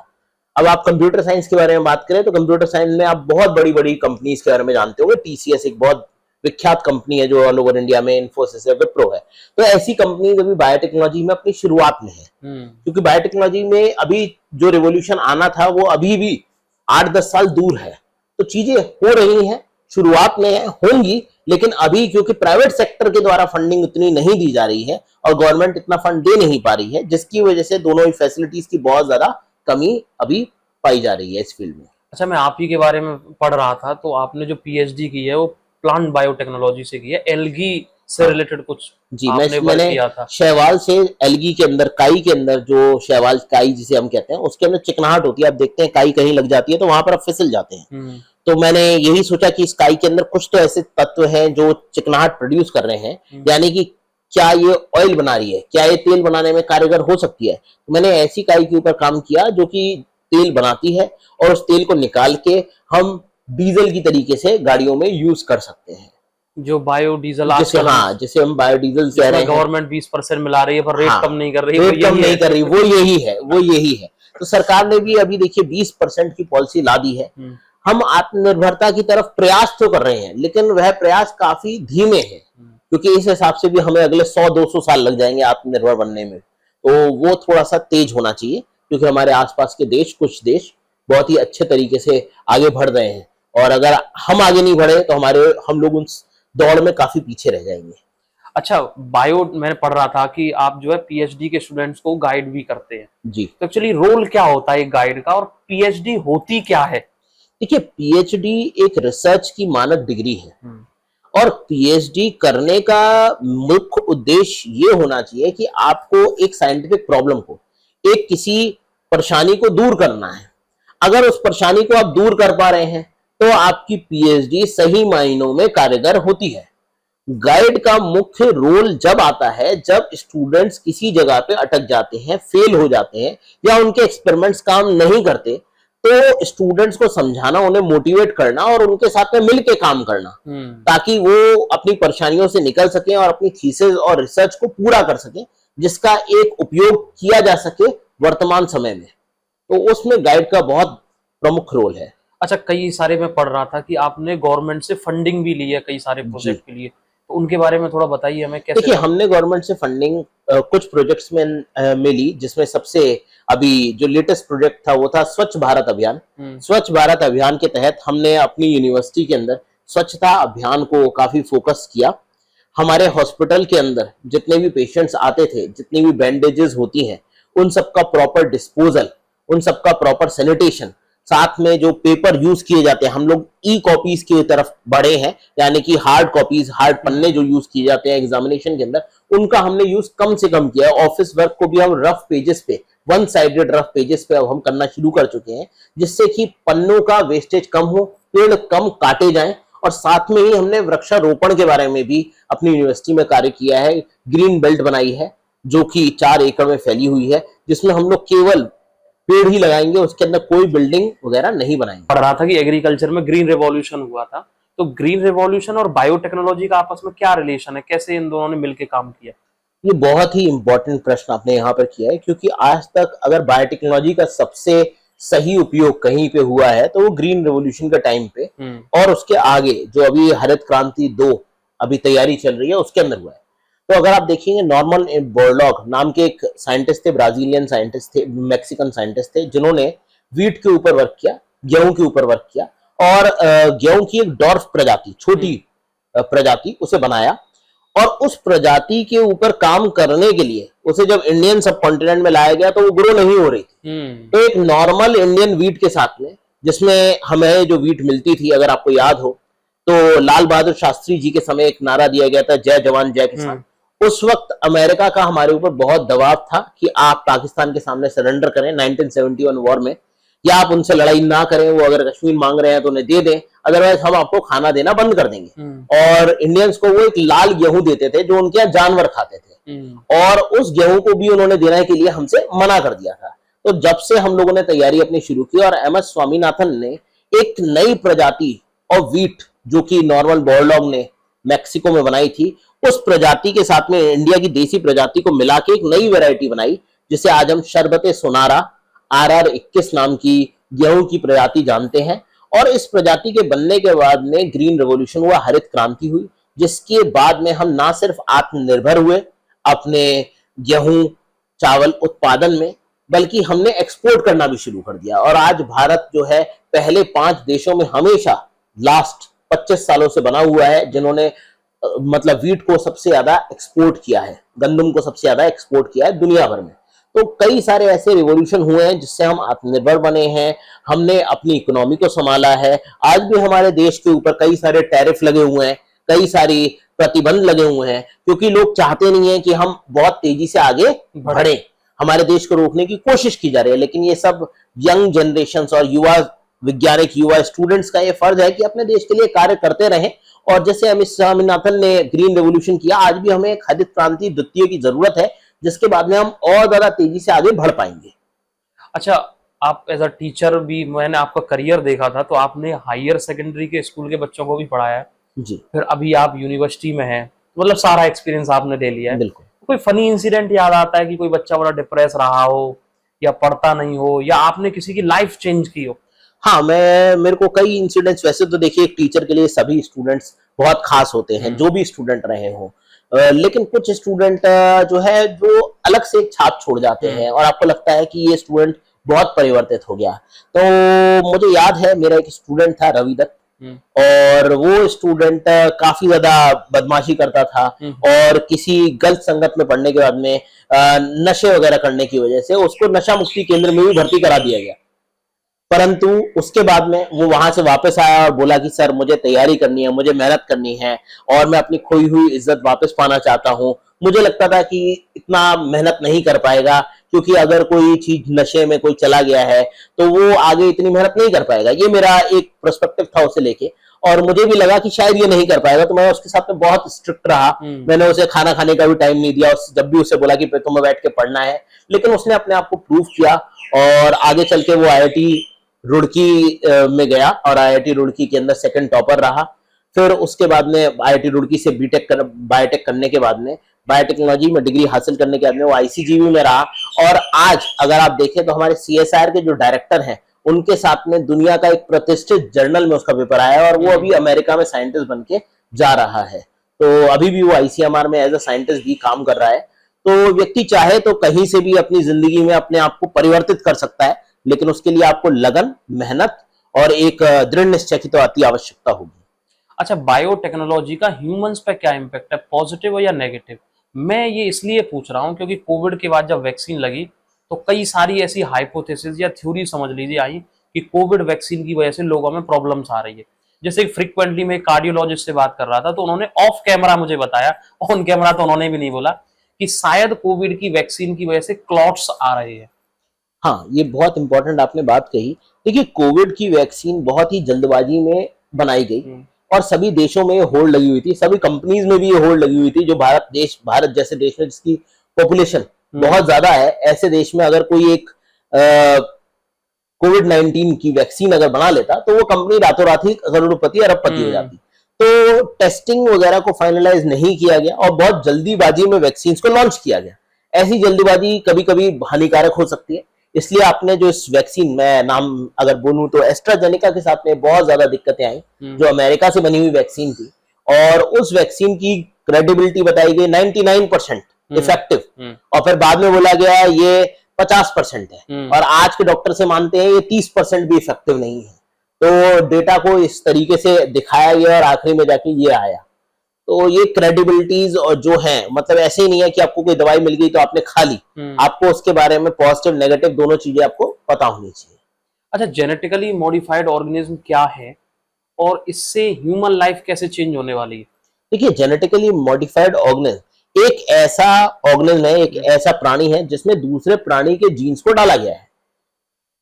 अब आप कंप्यूटर साइंस के बारे में बात करें तो कंप्यूटर साइंस में आप बहुत बड़ी बड़ी कंपनीज के बारे में जानते होंगे। टीसीएस एक बहुत विख्यात कंपनी है जो ऑल ओवर इंडिया में, इन्फोसिस है, विप्रो है। तो ऐसी कंपनीज अभी बायोटेक्नोलॉजी में अपनी शुरुआत में है, क्योंकि बायोटेक्नोलॉजी में अभी जो रिवॉल्यूशन आना था वो अभी भी 8-10 साल दूर है। तो चीजें हो रही हैं, शुरुआत में है, होंगी, लेकिन अभी क्योंकि प्राइवेट सेक्टर के द्वारा फंडिंग उतनी नहीं दी जा रही है और गवर्नमेंट इतना फंड दे नहीं पा रही है, जिसकी वजह से दोनों ही फैसिलिटीज की बहुत ज्यादा कमी अभी पाई जा रही है इस फील्ड में। अच्छा, मैं आप ही के बारे में पढ़ रहा था, तो आपने जो पीएचडी की है वो प्लांट बायोटेक्नोलॉजी से की है, एल्गी से रिलेटेड कुछ जी मैंने किया था। शैवाल से एल्गी के अंदर, काई के अंदर, जो शैवाल काई जिसे हम कहते हैं, उसके अंदर चिकनाहट होती है। आप देखते हैं काई कहीं लग जाती है तो वहां पर आप फिसल जाते हैं। तो मैंने यही सोचा कि इस काई के अंदर कुछ तो ऐसे तत्व हैं जो चिकनाहट प्रोड्यूस कर रहे हैं, यानी कि क्या ये ऑयल बना रही है, क्या ये तेल बनाने में कारगर हो सकती है। तो मैंने ऐसी काई के ऊपर काम किया जो कि तेल बनाती है और उस तेल को निकाल के हम डीजल की तरीके से गाड़ियों में यूज कर सकते हैं, जो बायोडीजल, जिसे हम बायोडीजल कह रहे हैं। गवर्नमेंट 20% मिला रही है पर रेट कम नहीं कर रही, रेट कम नहीं कर रही, वो यही है। तो सरकार ने भी अभी देखिए 20% की पॉलिसी ला दी है। हम आत्मनिर्भरता की तरफ प्रयास तो कर रहे हैं, लेकिन वह प्रयास काफी धीमे हैं, क्योंकि इस हिसाब से भी हमें अगले 100-200 साल लग जाएंगे आत्मनिर्भर बनने में। तो वो थोड़ा सा तेज होना चाहिए, क्योंकि हमारे आसपास के देश, कुछ देश बहुत ही अच्छे तरीके से आगे बढ़ रहे हैं, और अगर हम आगे नहीं बढ़े तो हम लोग उन दौड़ में काफी पीछे रह जाएंगे। अच्छा, मैंने पढ़ रहा था कि आप जो है पीएचडी के स्टूडेंट्स को गाइड भी करते हैं जी। तो एक्चुअली रोल क्या होता है गाइड का, और पीएचडी होती क्या है? देखिए, पीएचडी एक रिसर्च की मानक डिग्री है, और पीएचडी करने का मुख्य उद्देश्य ये होना चाहिए कि आपको एक साइंटिफिक प्रॉब्लम को, एक किसी परेशानी को दूर करना है। अगर उस परेशानी को आप दूर कर पा रहे हैं तो आपकी पीएचडी सही मायनों में कारगर होती है। गाइड का मुख्य रोल जब आता है जब स्टूडेंट्स किसी जगह पे अटक जाते हैं, फेल हो जाते हैं, या उनके एक्सपेरिमेंट्स काम नहीं करते, तो स्टूडेंट्स को समझाना, उन्हें मोटिवेट करना और उनके साथ में मिलके काम करना, ताकि वो अपनी परेशानियों से निकल सके और अपनी थीसिस और रिसर्च को पूरा कर सके, जिसका एक उपयोग किया जा सके वर्तमान समय में। तो उसमें गाइड का बहुत प्रमुख रोल है। अच्छा, कई सारे मैं पढ़ रहा था कि आपने गवर्नमेंट से फंडिंग भी ली है कई सारे प्रोजेक्ट के लिए, तो उनके बारे में थोड़ा बताइए हमें कैसे। देखिए, हमने गवर्नमेंट से फंडिंग कुछ प्रोजेक्ट्स में ली, जिसमें सबसे अभी जो लेटेस्ट प्रोजेक्ट था वो था स्वच्छ भारत अभियान। स्वच्छ भारत अभियान के तहत हमने अपनी यूनिवर्सिटी के अंदर स्वच्छता अभियान को काफी फोकस किया। हमारे हॉस्पिटल के अंदर जितने भी पेशेंट्स आते थे, जितनी भी बैंडेजेस होती हैं, उन सबका प्रॉपर डिस्पोजल, उन सबका प्रॉपर सैनिटेशन, साथ में जो पेपर यूज किए जाते हैं, हम लोग ई कॉपीज की तरफ बढ़े हैं, यानी कि हार्ड कॉपीज, हार्ड पन्ने जो यूज किए जाते हैं एग्जामिनेशन के अंदर, उनका हमने यूज कम से कम किया है। ऑफिस वर्क को भी हम रफ पेजेस पे, वन साइडेड रफ पेजेस पे अब हम करना शुरू कर चुके हैं, जिससे कि पन्नों का वेस्टेज कम हो, पेड़ कम काटे जाएं। और साथ में ही हमने वृक्षारोपण के बारे में भी अपनी यूनिवर्सिटी में कार्य किया है। ग्रीन बेल्ट बनाई है जो कि 4 एकड़ में फैली हुई है, जिसमें हम लोग केवल पेड़ ही लगाएंगे, उसके अंदर कोई बिल्डिंग वगैरह नहीं बनाएंगे। पढ़ रहा था कि एग्रीकल्चर में ग्रीन रेवोल्यूशन हुआ था, तो ग्रीन रेवोल्यूशन और बायोटेक्नोलॉजी का आपस में क्या रिलेशन है, कैसे इन दोनों ने मिलकर काम किया? ये बहुत ही इंपॉर्टेंट प्रश्न आपने यहाँ पर किया है, क्योंकि आज तक अगर बायोटेक्नोलॉजी का सबसे सही उपयोग कहीं पे हुआ है तो वो ग्रीन रेवोल्यूशन के टाइम पे, और उसके आगे जो अभी हरित क्रांति 2 अभी तैयारी चल रही है उसके अंदर हुआ है। तो अगर आप देखेंगे, नॉर्मन बोरलॉग नाम के एक साइंटिस्ट थे, ब्राजीलियन साइंटिस्ट थे, मैक्सिकन साइंटिस्ट थे, जिन्होंने वीट के ऊपर वर्क किया, गेहूं के ऊपर वर्क किया, और गेहूं की एक डॉर्फ प्रजाति, छोटी प्रजाति उसे बनाया, और उस प्रजाति के ऊपर काम करने के लिए उसे जब इंडियन सब कॉन्टिनेंट में लाया गया तो वो ग्रो नहीं हो रही थी। तो एक नॉर्मल इंडियन वीट के साथ में, जिसमें हमें जो वीट मिलती थी, अगर आपको याद हो तो लाल बहादुर शास्त्री जी के समय एक नारा दिया गया था, जय जवान जय किसान। उस वक्त अमेरिका का हमारे ऊपर बहुत दबाव था कि आप पाकिस्तान के सामने सरेंडर करें 1971 वॉर में, या आप उनसे लड़ाई ना करें, वो अगर कश्मीर मांग रहे हैं तो उन्हें दे दें, अदरवाइज हम आपको खाना देना बंद कर देंगे। और इंडियंस को वो एक लाल गेहूं देते थे जो उनके यहाँ जानवर खाते थे, और उस गेहूं को भी उन्होंने देने के लिए हमसे मना कर दिया था। तो जब से हम लोगों ने तैयारी अपनी शुरू की, और एमएस स्वामीनाथन ने एक नई प्रजाति ऑफ वीट जो कि नॉर्मन बोरलॉग ने मैक्सिको में बनाई थी, उस प्रजाति के साथ में इंडिया की देसी प्रजाति को मिला के एक नई वैरायटी बनाई, जिसे आज हम शरबते सोनारा RR21 नाम की गेहूं की प्रजाति जानते हैं। और इस प्रजाति के बनने के बाद में ग्रीन रेवोल्यूशन हुआ, हरित क्रांति हुई, जिसके बाद में हम ना सिर्फ आत्मनिर्भर हुए अपने गेहूं चावल उत्पादन में, बल्कि हमने एक्सपोर्ट करना भी शुरू कर दिया। और आज भारत जो है पहले 5 देशों में हमेशा लास्ट 25 सालों से बना हुआ है जिन्होंने मतलब वीट को सबसे ज्यादा एक्सपोर्ट किया है, गंदम को सबसे ज्यादा एक्सपोर्ट किया है दुनिया भर में। तो कई सारे ऐसे रिवॉल्यूशन हुए हैं जिससे हम आत्मनिर्भर बने हैं, हमने अपनी इकोनॉमी को संभाला है। आज भी हमारे देश के ऊपर कई सारे टैरिफ लगे हुए हैं, कई सारी प्रतिबंध लगे हुए हैं, क्योंकि लोग चाहते नहीं है कि हम बहुत तेजी से आगे बढ़े, हमारे देश को रोकने की कोशिश की जा रही है। लेकिन ये सब यंग जनरेशन और युवा वैज्ञानिक, युवा स्टूडेंट्स का ये फर्ज है कि अपने देश के लिए कार्य करते रहें। और जैसे अमित स्वामीनाथन ने ग्रीन रेवोल्यूशन किया, आज भी हमें एक हरित क्रांति द्वितीय की जरूरत है, जिसके बाद में हम और ज्यादा तेजी से आगे बढ़ पाएंगे। अच्छा, आप एज अ टीचर भी, मैंने आपका करियर देखा था, तो आपने हायर सेकेंडरी के स्कूल के बच्चों को भी पढ़ाया है जी, फिर अभी आप यूनिवर्सिटी में हैं, मतलब सारा एक्सपीरियंस आपने ले लिया है। बिल्कुल। कोई फनी इंसिडेंट याद आता है कि कोई बच्चा बड़ा डिप्रेस रहा हो या पढ़ता नहीं हो, या आपने किसी की लाइफ चेंज की हो? हाँ, मेरे को कई इंसिडेंट्स, वैसे तो देखिए एक टीचर के लिए सभी स्टूडेंट्स बहुत खास होते हैं, जो भी स्टूडेंट रहे हो, लेकिन कुछ स्टूडेंट जो है जो अलग से एक छाप छोड़ जाते हैं और आपको लगता है कि ये स्टूडेंट बहुत परिवर्तित हो गया। तो मुझे याद है, मेरा एक स्टूडेंट था रवि दत्त, और वो स्टूडेंट काफी ज्यादा बदमाशी करता था, और किसी गलत संगत में पढ़ने के बाद में नशे वगैरह करने की वजह से उसको नशा मुक्ति केंद्र में भी भर्ती करा दिया गया। परंतु उसके बाद में वो वहां से वापस आया और बोला कि सर, मुझे तैयारी करनी है, मुझे मेहनत करनी है, और मैं अपनी खोई हुई इज्जत वापस पाना चाहता हूँ। मुझे लगता था कि इतना मेहनत नहीं कर पाएगा, क्योंकि अगर कोई चीज नशे में कोई चला गया है तो वो आगे इतनी मेहनत नहीं कर पाएगा। ये मेरा एक पर्सपेक्टिव था उसे लेके, और मुझे भी लगा कि शायद ये नहीं कर पाएगा। तो मैं उसके साथ में बहुत स्ट्रिक्ट रहा, मैंने उसे खाना खाने का भी टाइम नहीं दिया। जब भी उसे बोला कि तुम्हें बैठ के पढ़ना है, लेकिन उसने अपने आप को प्रूव किया, और आगे चल के वो IIT रुड़की में गया, और IIT रुड़की के अंदर सेकंड टॉपर रहा। फिर उसके बाद में IIT रुड़की से बायोटेक करने के बाद में, बायोटेक्नोलॉजी में डिग्री हासिल करने के बाद में वो ICGB में रहा। और आज अगर आप देखें तो हमारे CSIR के जो डायरेक्टर हैं, उनके साथ में दुनिया का एक प्रतिष्ठित जर्नल में उसका पेपर आया है, और वो अभी अमेरिका में साइंटिस्ट बन के जा रहा है। तो अभी भी वो ICMR में एज अ साइंटिस्ट भी काम कर रहा है। तो व्यक्ति चाहे तो कहीं से भी अपनी जिंदगी में अपने आप को परिवर्तित कर सकता है, लेकिन उसके लिए आपको लगन, मेहनत और एक दृढ़ निश्चय की तो अति आवश्यकता होगी। अच्छा, बायोटेक्नोलॉजी का ह्यूमंस पे क्या इम्पैक्ट है, पॉजिटिव या नेगेटिव? मैं ये इसलिए पूछ रहा हूँ क्योंकि कोविड के बाद जब वैक्सीन लगी तो कई सारी ऐसी हाइपोथेसिस या थ्योरी समझ लीजिए आई कि कोविड वैक्सीन की वजह से लोगों में प्रॉब्लम्स आ रही है। जैसे फ्रिक्वेंटली मैं कार्डियोलॉजिस्ट से बात कर रहा था, तो उन्होंने ऑफ कैमरा मुझे बताया, ऑन कैमरा तो उन्होंने भी नहीं बोला, कि शायद कोविड की वैक्सीन की वजह से क्लॉट्स आ रहे हैं। हाँ, ये बहुत इंपॉर्टेंट आपने बात कही। देखिए, कोविड की वैक्सीन बहुत ही जल्दबाजी में बनाई गई और सभी देशों में होल्ड लगी हुई थी, सभी कंपनीज में भी ये होल्ड लगी हुई थी। जो भारत जैसे देश में जिसकी पॉपुलेशन बहुत ज्यादा है, ऐसे देश में अगर कोई एक कोविड-19 की वैक्सीन अगर बना लेता तो वो कंपनी रातों रात ही करोड़पति अरबपति हो जाती। तो टेस्टिंग वगैरह को फाइनलाइज नहीं किया गया और बहुत जल्दीबाजी में वैक्सीन को लॉन्च किया गया। ऐसी जल्दीबाजी कभी कभी हानिकारक हो सकती है, इसलिए आपने जो इस वैक्सीन, मैं नाम अगर बोलूं तो एस्ट्राजेनेका के साथ में बहुत ज्यादा दिक्कतें आई, जो अमेरिका से बनी हुई वैक्सीन थी, और उस वैक्सीन की क्रेडिबिलिटी बताई गई 99% इफेक्टिव, और फिर बाद में बोला गया ये 50% है, और आज के डॉक्टर से मानते हैं ये 30% भी इफेक्टिव नहीं है। तो डेटा को इस तरीके से दिखाया गया और आखिरी में जाके ये आया। तो ये क्रेडिबिलिटीज और जो है, मतलब ऐसे ही नहीं है कि आपको कोई दवाई मिल गई तो आपने खा ली, आपको उसके बारे में पॉजिटिव नेगेटिव दोनों चीजें आपको पता होनी चाहिए। अच्छा, जेनेटिकली मॉडिफाइड ऑर्गेनिज्म क्या है और इससे ह्यूमन लाइफ कैसे चेंज होने वाली है? देखिए, जेनेटिकली मॉडिफाइड ऑर्गेनिज्म एक ऐसा ऑर्गेनिज्म है, एक ऐसा प्राणी है जिसमें दूसरे प्राणी के जीन्स को डाला गया है।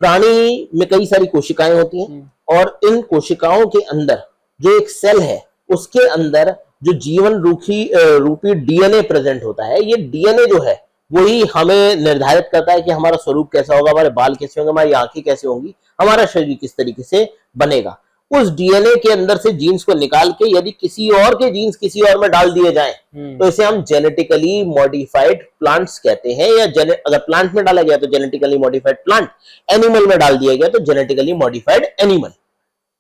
प्राणी में कई सारी कोशिकाएं होती हैं और इन कोशिकाओं के अंदर जो एक सेल है, उसके अंदर जो जीवन रूपी डीएनए प्रेजेंट होता है। ये डीएनए जो है वही हमें निर्धारित करता है कि हमारा स्वरूप कैसा होगा, हमारे बाल कैसे होंगे, हमारी आंखें कैसे होंगी, हमारा शरीर किस तरीके से बनेगा। उस डीएनए के अंदर से जीन्स को निकाल के यदि किसी और के जीन्स किसी और में डाल दिए जाएं, तो इसे हम जेनेटिकली मॉडिफाइड प्लांट्स कहते हैं। या अगर प्लांट में डाला गया तो जेनेटिकली मॉडिफाइड प्लांट, एनिमल में डाल दिया गया तो जेनेटिकली मॉडिफाइड एनिमल।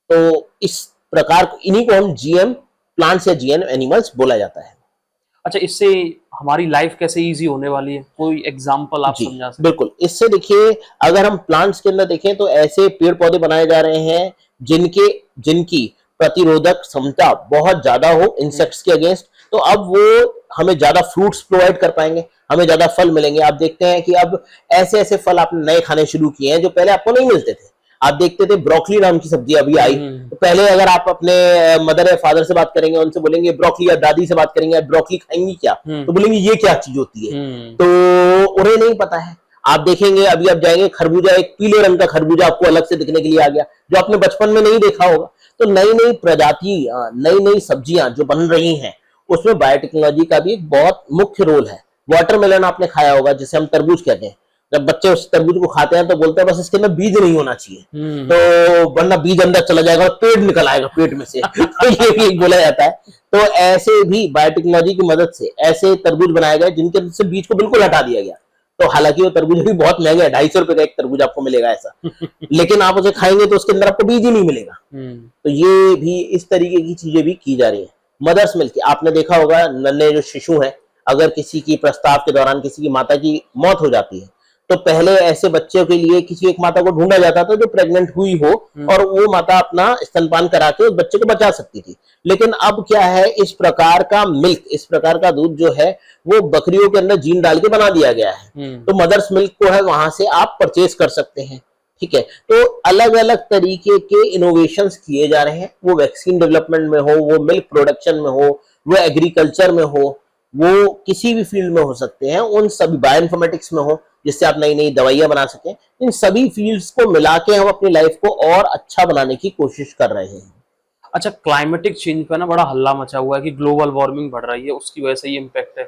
तो इस प्रकार इन्हीं को हम जीएम प्लांट्स या जीएम एनिमल्स बोला जाता है। अच्छा, इससे हमारी लाइफ कैसे इजी होने वाली है? कोई एग्जांपल आप समझा सकते? बिल्कुल, इससे देखिए, अगर हम प्लांट्स के अंदर देखें तो ऐसे पेड़ पौधे बनाए जा रहे हैं जिनकी प्रतिरोधक क्षमता बहुत ज्यादा हो इंसेक्ट्स के अगेंस्ट। तो अब वो हमें ज्यादा फ्रूट्स प्रोवाइड कर पाएंगे, हमें ज्यादा फल मिलेंगे। आप देखते हैं कि अब ऐसे ऐसे फल आपने नए खाने शुरू किए हैं जो पहले आपको नहीं मिलते थे। आप देखते थे ब्रोकली नाम की सब्जी अभी आई, तो पहले अगर आप अपने मदर या फादर से बात करेंगे, उनसे बोलेंगे ब्रोकली, या दादी से बात करेंगे ब्रोकली खाएंगी क्या, तो बोलेंगे ये क्या चीज होती है, तो उन्हें नहीं पता है। आप देखेंगे अभी आप जाएंगे, खरबूजा, एक पीले रंग का खरबूजा आपको अलग से दिखने के लिए आ गया, जो आपने बचपन में नहीं देखा होगा। तो नई नई प्रजाति, नई नई सब्जियां जो बन रही हैं, उसमें बायोटेक्नोलॉजी का भी एक बहुत मुख्य रोल है। वाटरमेलन आपने खाया होगा, जिसे हम तरबूज कहते हैं। जब बच्चे उस तरबूज को खाते हैं तो बोलते हैं बस इसके अंदर बीज नहीं होना चाहिए, तो वरना बीज अंदर चला जाएगा और पेड़ निकल आएगा पेट में से तो ये भी बोला जाता है। तो ऐसे भी बायोटेक्नोलॉजी की मदद से ऐसे तरबूज बनाए गए जिनके अंदर से बीज को बिल्कुल हटा दिया गया। तो हालांकि वो तरबूज भी बहुत महंगा है, 250 रुपए का एक तरबूज आपको मिलेगा ऐसा लेकिन आप उसे खाएंगे तो उसके अंदर आपको बीज ही नहीं मिलेगा। तो ये भी इस तरीके की चीजें भी की जा रही है। मदर्स मिल्क, आपने देखा होगा, नन्हे जो शिशु हैं, अगर किसी की प्रस्ताव के दौरान किसी की माता की मौत हो जाती है तो पहले ऐसे बच्चों के लिए किसी एक माता को ढूंढा जाता था जो प्रेग्नेंट हुई हो और वो माता अपना स्तनपान करा के उस बच्चे को बचा सकती थी। लेकिन अब क्या है, इस प्रकार का मिल्क, इस प्रकार का दूध जो है वो बकरियों के अंदर जीन डाल के बना दिया गया है। तो मदर्स मिल्क को है वहां से आप परचेज कर सकते हैं। ठीक है, तो अलग अलग तरीके के इनोवेशंस किए जा रहे हैं, वो वैक्सीन डेवलपमेंट में हो, वो मिल्क प्रोडक्शन में हो, वो एग्रीकल्चर में हो, वो किसी भी फील्ड में हो सकते हैं, उन सभी बायोइन्फॉर्मेटिक्स में हो जिससे आप नई नई दवाइयां बना सकें। इन सभी फील्ड्स को मिला के हम अपनी लाइफ को और अच्छा बनाने की कोशिश कर रहे हैं। अच्छा, क्लाइमेटिक चेंज पे ना बड़ा हल्ला मचा हुआ है कि ग्लोबल वार्मिंग बढ़ रही है, उसकी वजह से ये इम्पैक्ट है।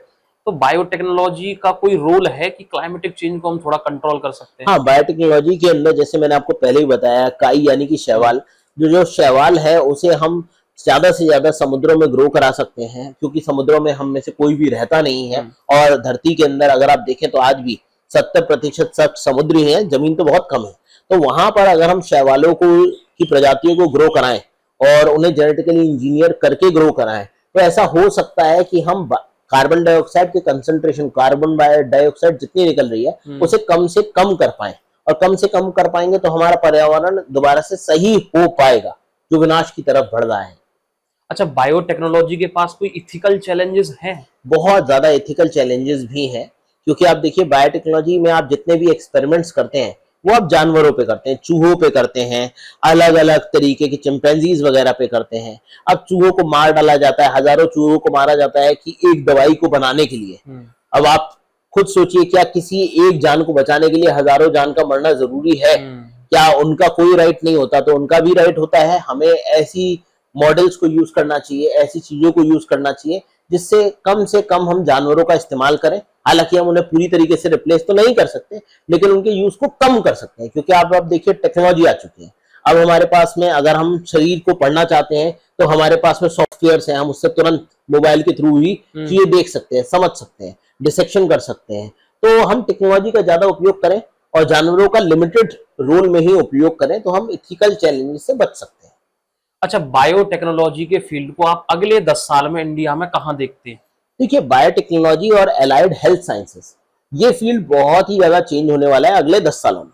तो बायोटेक्नोलॉजी का कोई रोल है कि क्लाइमेटिक चेंज को हम थोड़ा कंट्रोल कर सकते हैं? हाँ, बायोटेक्नोलॉजी के अंदर जैसे मैंने आपको पहले ही बताया, काई यानी कि शैवाल, जो शैवाल है उसे हम ज्यादा से ज्यादा समुद्रों में ग्रो करा सकते हैं, क्योंकि समुद्रों में हम में से कोई भी रहता नहीं है। और धरती के अंदर अगर आप देखें तो आज भी 70% सब समुद्री है, जमीन तो बहुत कम है। तो वहां पर अगर हम शैवालों की प्रजातियों को ग्रो कराएं और उन्हें जेनेटिकली इंजीनियर करके ग्रो कराएं, तो ऐसा हो सकता है कि हम कार्बन डाइऑक्साइड के कंसंट्रेशन, कार्बन डाइऑक्साइड जितनी निकल रही है उसे कम से कम कर पाएं। और कम से कम कर पाएंगे तो हमारा पर्यावरण दोबारा से सही हो पाएगा जो विनाश की तरफ बढ़ रहा है। अच्छा, बायोटेक्नोलॉजी के पास कोई इथिकल चैलेंजेस हैं? बहुत ज्यादा इथिकल चैलेंजेस भी हैं, क्योंकि आप देखिए बायोटेक्नोलॉजी में आप जितने भी एक्सपेरिमेंट्स करते हैं वो आप जानवरों पे करते हैं, चूहों पे करते हैं, अलग अलग तरीके के चिंपैंजीज वगैरह पे करते हैं। अब चूहों को मार डाला जाता है, हजारों चूहों को मारा जाता है कि एक दवाई को बनाने के लिए। अब आप खुद सोचिए, क्या किसी एक जान को बचाने के लिए हजारों जान का मरना जरूरी है? क्या उनका कोई राइट नहीं होता? तो उनका भी राइट होता है। हमें ऐसी मॉडल्स को यूज करना चाहिए, ऐसी चीजों को यूज करना चाहिए जिससे कम हम जानवरों का इस्तेमाल करें। हालांकि हम उन्हें पूरी तरीके से रिप्लेस तो नहीं कर सकते, लेकिन उनके यूज को कम कर सकते हैं, क्योंकि आप अब देखिए टेक्नोलॉजी आ चुकी है। अब हमारे पास में अगर हम शरीर को पढ़ना चाहते हैं तो हमारे पास में सॉफ्टवेयर है, हम उससे तुरंत मोबाइल के थ्रू ही चीजें देख सकते हैं, समझ सकते हैं, डिसेक्शन कर सकते हैं। तो हम टेक्नोलॉजी का ज्यादा उपयोग करें और जानवरों का लिमिटेड रोल में ही उपयोग करें, तो हम इथिकल चैलेंजेस से बच सकते हैं। अच्छा, बायोटेक्नोलॉजी के फील्ड को आप अगले 10 साल में इंडिया में कहाँ देखते हैं? देखिए, बायोटेक्नोलॉजी और एलाइड हेल्थ साइंसेस, ये फील्ड बहुत ही ज्यादा चेंज होने वाला है अगले 10 सालों में।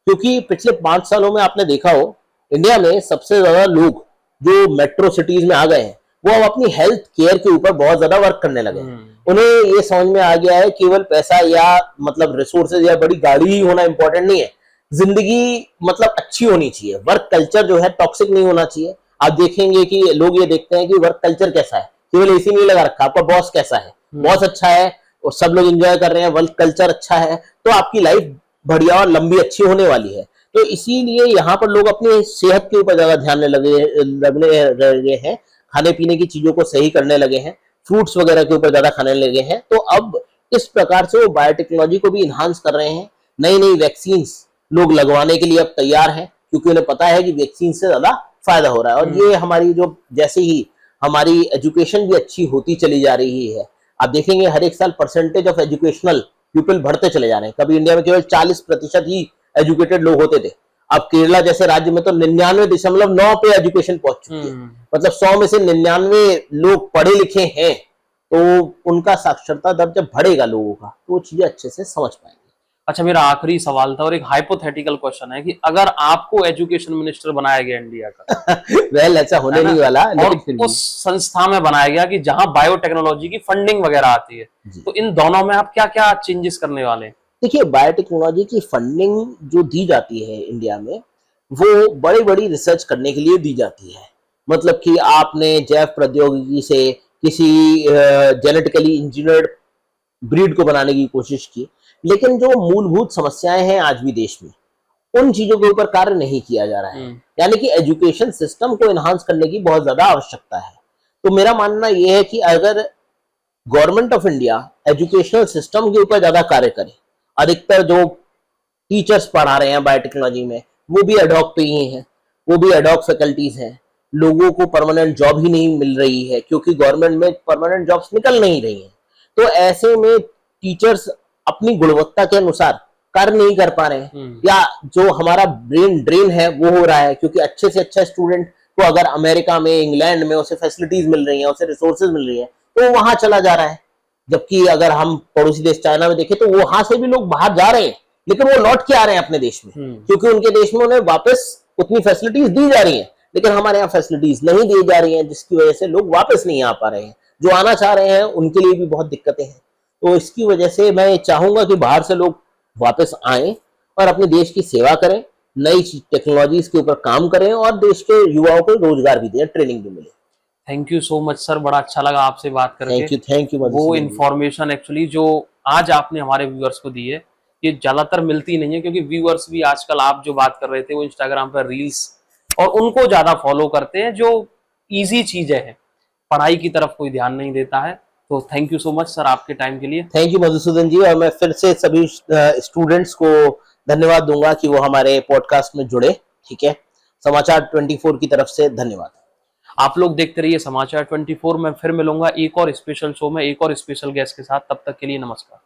क्योंकि पिछले 5 सालों में आपने देखा हो, इंडिया में सबसे ज्यादा लोग जो मेट्रो सिटीज में आ गए हैं, वो अब अपनी हेल्थ केयर के ऊपर बहुत ज्यादा वर्क करने लगे हैं। उन्हें ये समझ में आ गया है केवल पैसा या मतलब रिसोर्सेज या बड़ी गाड़ी ही होना इंपॉर्टेंट नहीं है, जिंदगी मतलब अच्छी होनी चाहिए। वर्क कल्चर जो है टॉक्सिक नहीं होना चाहिए। आप देखेंगे कि लोग ये देखते हैं कि वर्क कल्चर कैसा है, केवल एसी नहीं लगा रखा, आपका बॉस कैसा है, बॉस अच्छा है और सब लोग एंजॉय कर रहे हैं, वर्क कल्चर अच्छा है, तो आपकी लाइफ बढ़िया और लंबी अच्छी होने वाली है। तो इसीलिए यहाँ पर लोग अपनी सेहत के ऊपर ज्यादा ध्यान लगने लगे हैं, खाने पीने की चीजों को सही करने लगे हैं, फ्रूट्स वगैरह के ऊपर ज्यादा खाने लगे हैं। तो अब इस प्रकार से वो बायोटेक्नोलॉजी को भी इन्हांस कर रहे हैं। नई नई वैक्सीन लोग लगवाने के लिए अब तैयार हैं, क्योंकि उन्हें पता है कि वैक्सीन से ज्यादा फायदा हो रहा है। और ये हमारी जो जैसे ही हमारी एजुकेशन भी अच्छी होती चली जा रही है, आप देखेंगे हर एक साल परसेंटेज ऑफ एजुकेशनल पीपल बढ़ते चले जा रहे हैं। कभी इंडिया में केवल 40% ही एजुकेटेड लोग होते थे, अब केरला जैसे राज्य में तो 99.9 पे एजुकेशन पहुंच चुकी है। मतलब 100 में से 99 लोग पढ़े लिखे हैं। तो उनका साक्षरता दर जब बढ़ेगा लोगों का, तो वो चीजें अच्छे से समझ पाएंगे। अच्छा, मेरा आखिरी सवाल था और एक हाइपोथेटिकल क्वेश्चन है कि अगर आपको एजुकेशन मिनिस्टर बनाया गया इंडिया का वेल ऐसा होने नहीं वाला, और उस संस्था में बनाया गया कि जहां बायोटेक्नोलॉजी की फंडिंग वगैरह आती है, तो इन दोनों में आप क्या क्या चेंजेस करने वाले हैं? देखिए, बायोटेक्नोलॉजी की फंडिंग जो दी जाती है इंडिया में, वो बड़ी बड़ी रिसर्च करने के लिए दी जाती है। मतलब कि आपने जैव प्रौद्योगिकी से किसी जेनेटिकली इंजीनियर्ड ब्रीड को बनाने की कोशिश की, लेकिन जो मूलभूत समस्याएं हैं आज भी देश में, उन चीजों के ऊपर कार्य नहीं किया जा रहा है। यानी कि एजुकेशन सिस्टम को एनहांस करने की बहुत ज्यादा आवश्यकता है। तो मेरा मानना यह है कि अगर government of India educational system के ऊपर ज्यादा कार्य करे, अधिकतर जो टीचर्स पढ़ा रहे हैं बायोटेक्नोलॉजी में, वो भी एडॉक पे ही हैं, वो भी एडॉक फैकल्टीज हैं। लोगों को परमानेंट जॉब ही नहीं मिल रही है, क्योंकि गवर्नमेंट में परमानेंट जॉब्स निकल नहीं रही हैं। तो ऐसे में टीचर्स अपनी गुणवत्ता के अनुसार कार्य नहीं कर पा रहे हैं, या जो हमारा ब्रेन ड्रेन है वो हो रहा है, क्योंकि अच्छे से अच्छा स्टूडेंट को अगर अमेरिका में, इंग्लैंड में उसे फैसिलिटीज मिल रही हैं, उसे रिसोर्सेज मिल रही है, तो वो वहां चला जा रहा है। जबकि अगर हम पड़ोसी देश चाइना में देखें, तो वहां से भी लोग बाहर जा रहे हैं, लेकिन वो लौट के आ रहे हैं अपने देश में, क्योंकि उनके देश में उन्हें वापस उतनी फैसिलिटीज दी जा रही हैं, लेकिन हमारे यहाँ फैसिलिटीज नहीं दी जा रही हैं, जिसकी वजह से लोग वापस नहीं आ पा रहे हैं। जो आना चाह रहे हैं उनके लिए भी बहुत दिक्कतें हैं। तो इसकी वजह से मैं चाहूंगा कि बाहर से लोग वापस आएं और अपने देश की सेवा करें, नई टेक्नोलॉजीज के ऊपर काम करें और देश के युवाओं को रोजगार भी दें, ट्रेनिंग भी मिले। Thank you so much sir, बड़ा अच्छा लगा आपसे बात करके। Thank you. वो इन्फॉर्मेशन एक्चुअली जो आज आपने हमारे व्यूअर्स को दी है, ये ज्यादातर मिलती नहीं है, क्योंकि व्यूअर्स भी आजकल आप जो बात कर रहे थे वो इंस्टाग्राम पर रील्स और उनको ज्यादा फॉलो करते हैं, जो इजी चीजें हैं, पढ़ाई की तरफ कोई ध्यान नहीं देता है। तो thank you so much sir आपके टाइम के लिए। थैंक यू मधुसूदन जी, और मैं फिर से सभी स्टूडेंट्स को धन्यवाद दूंगा कि वो हमारे पॉडकास्ट में जुड़े। ठीक है, समाचार 24 की तरफ से धन्यवाद। आप लोग देखते रहिए समाचार 24। मैं फिर मिलूंगा एक और स्पेशल शो में एक और स्पेशल गेस्ट के साथ। तब तक के लिए नमस्कार।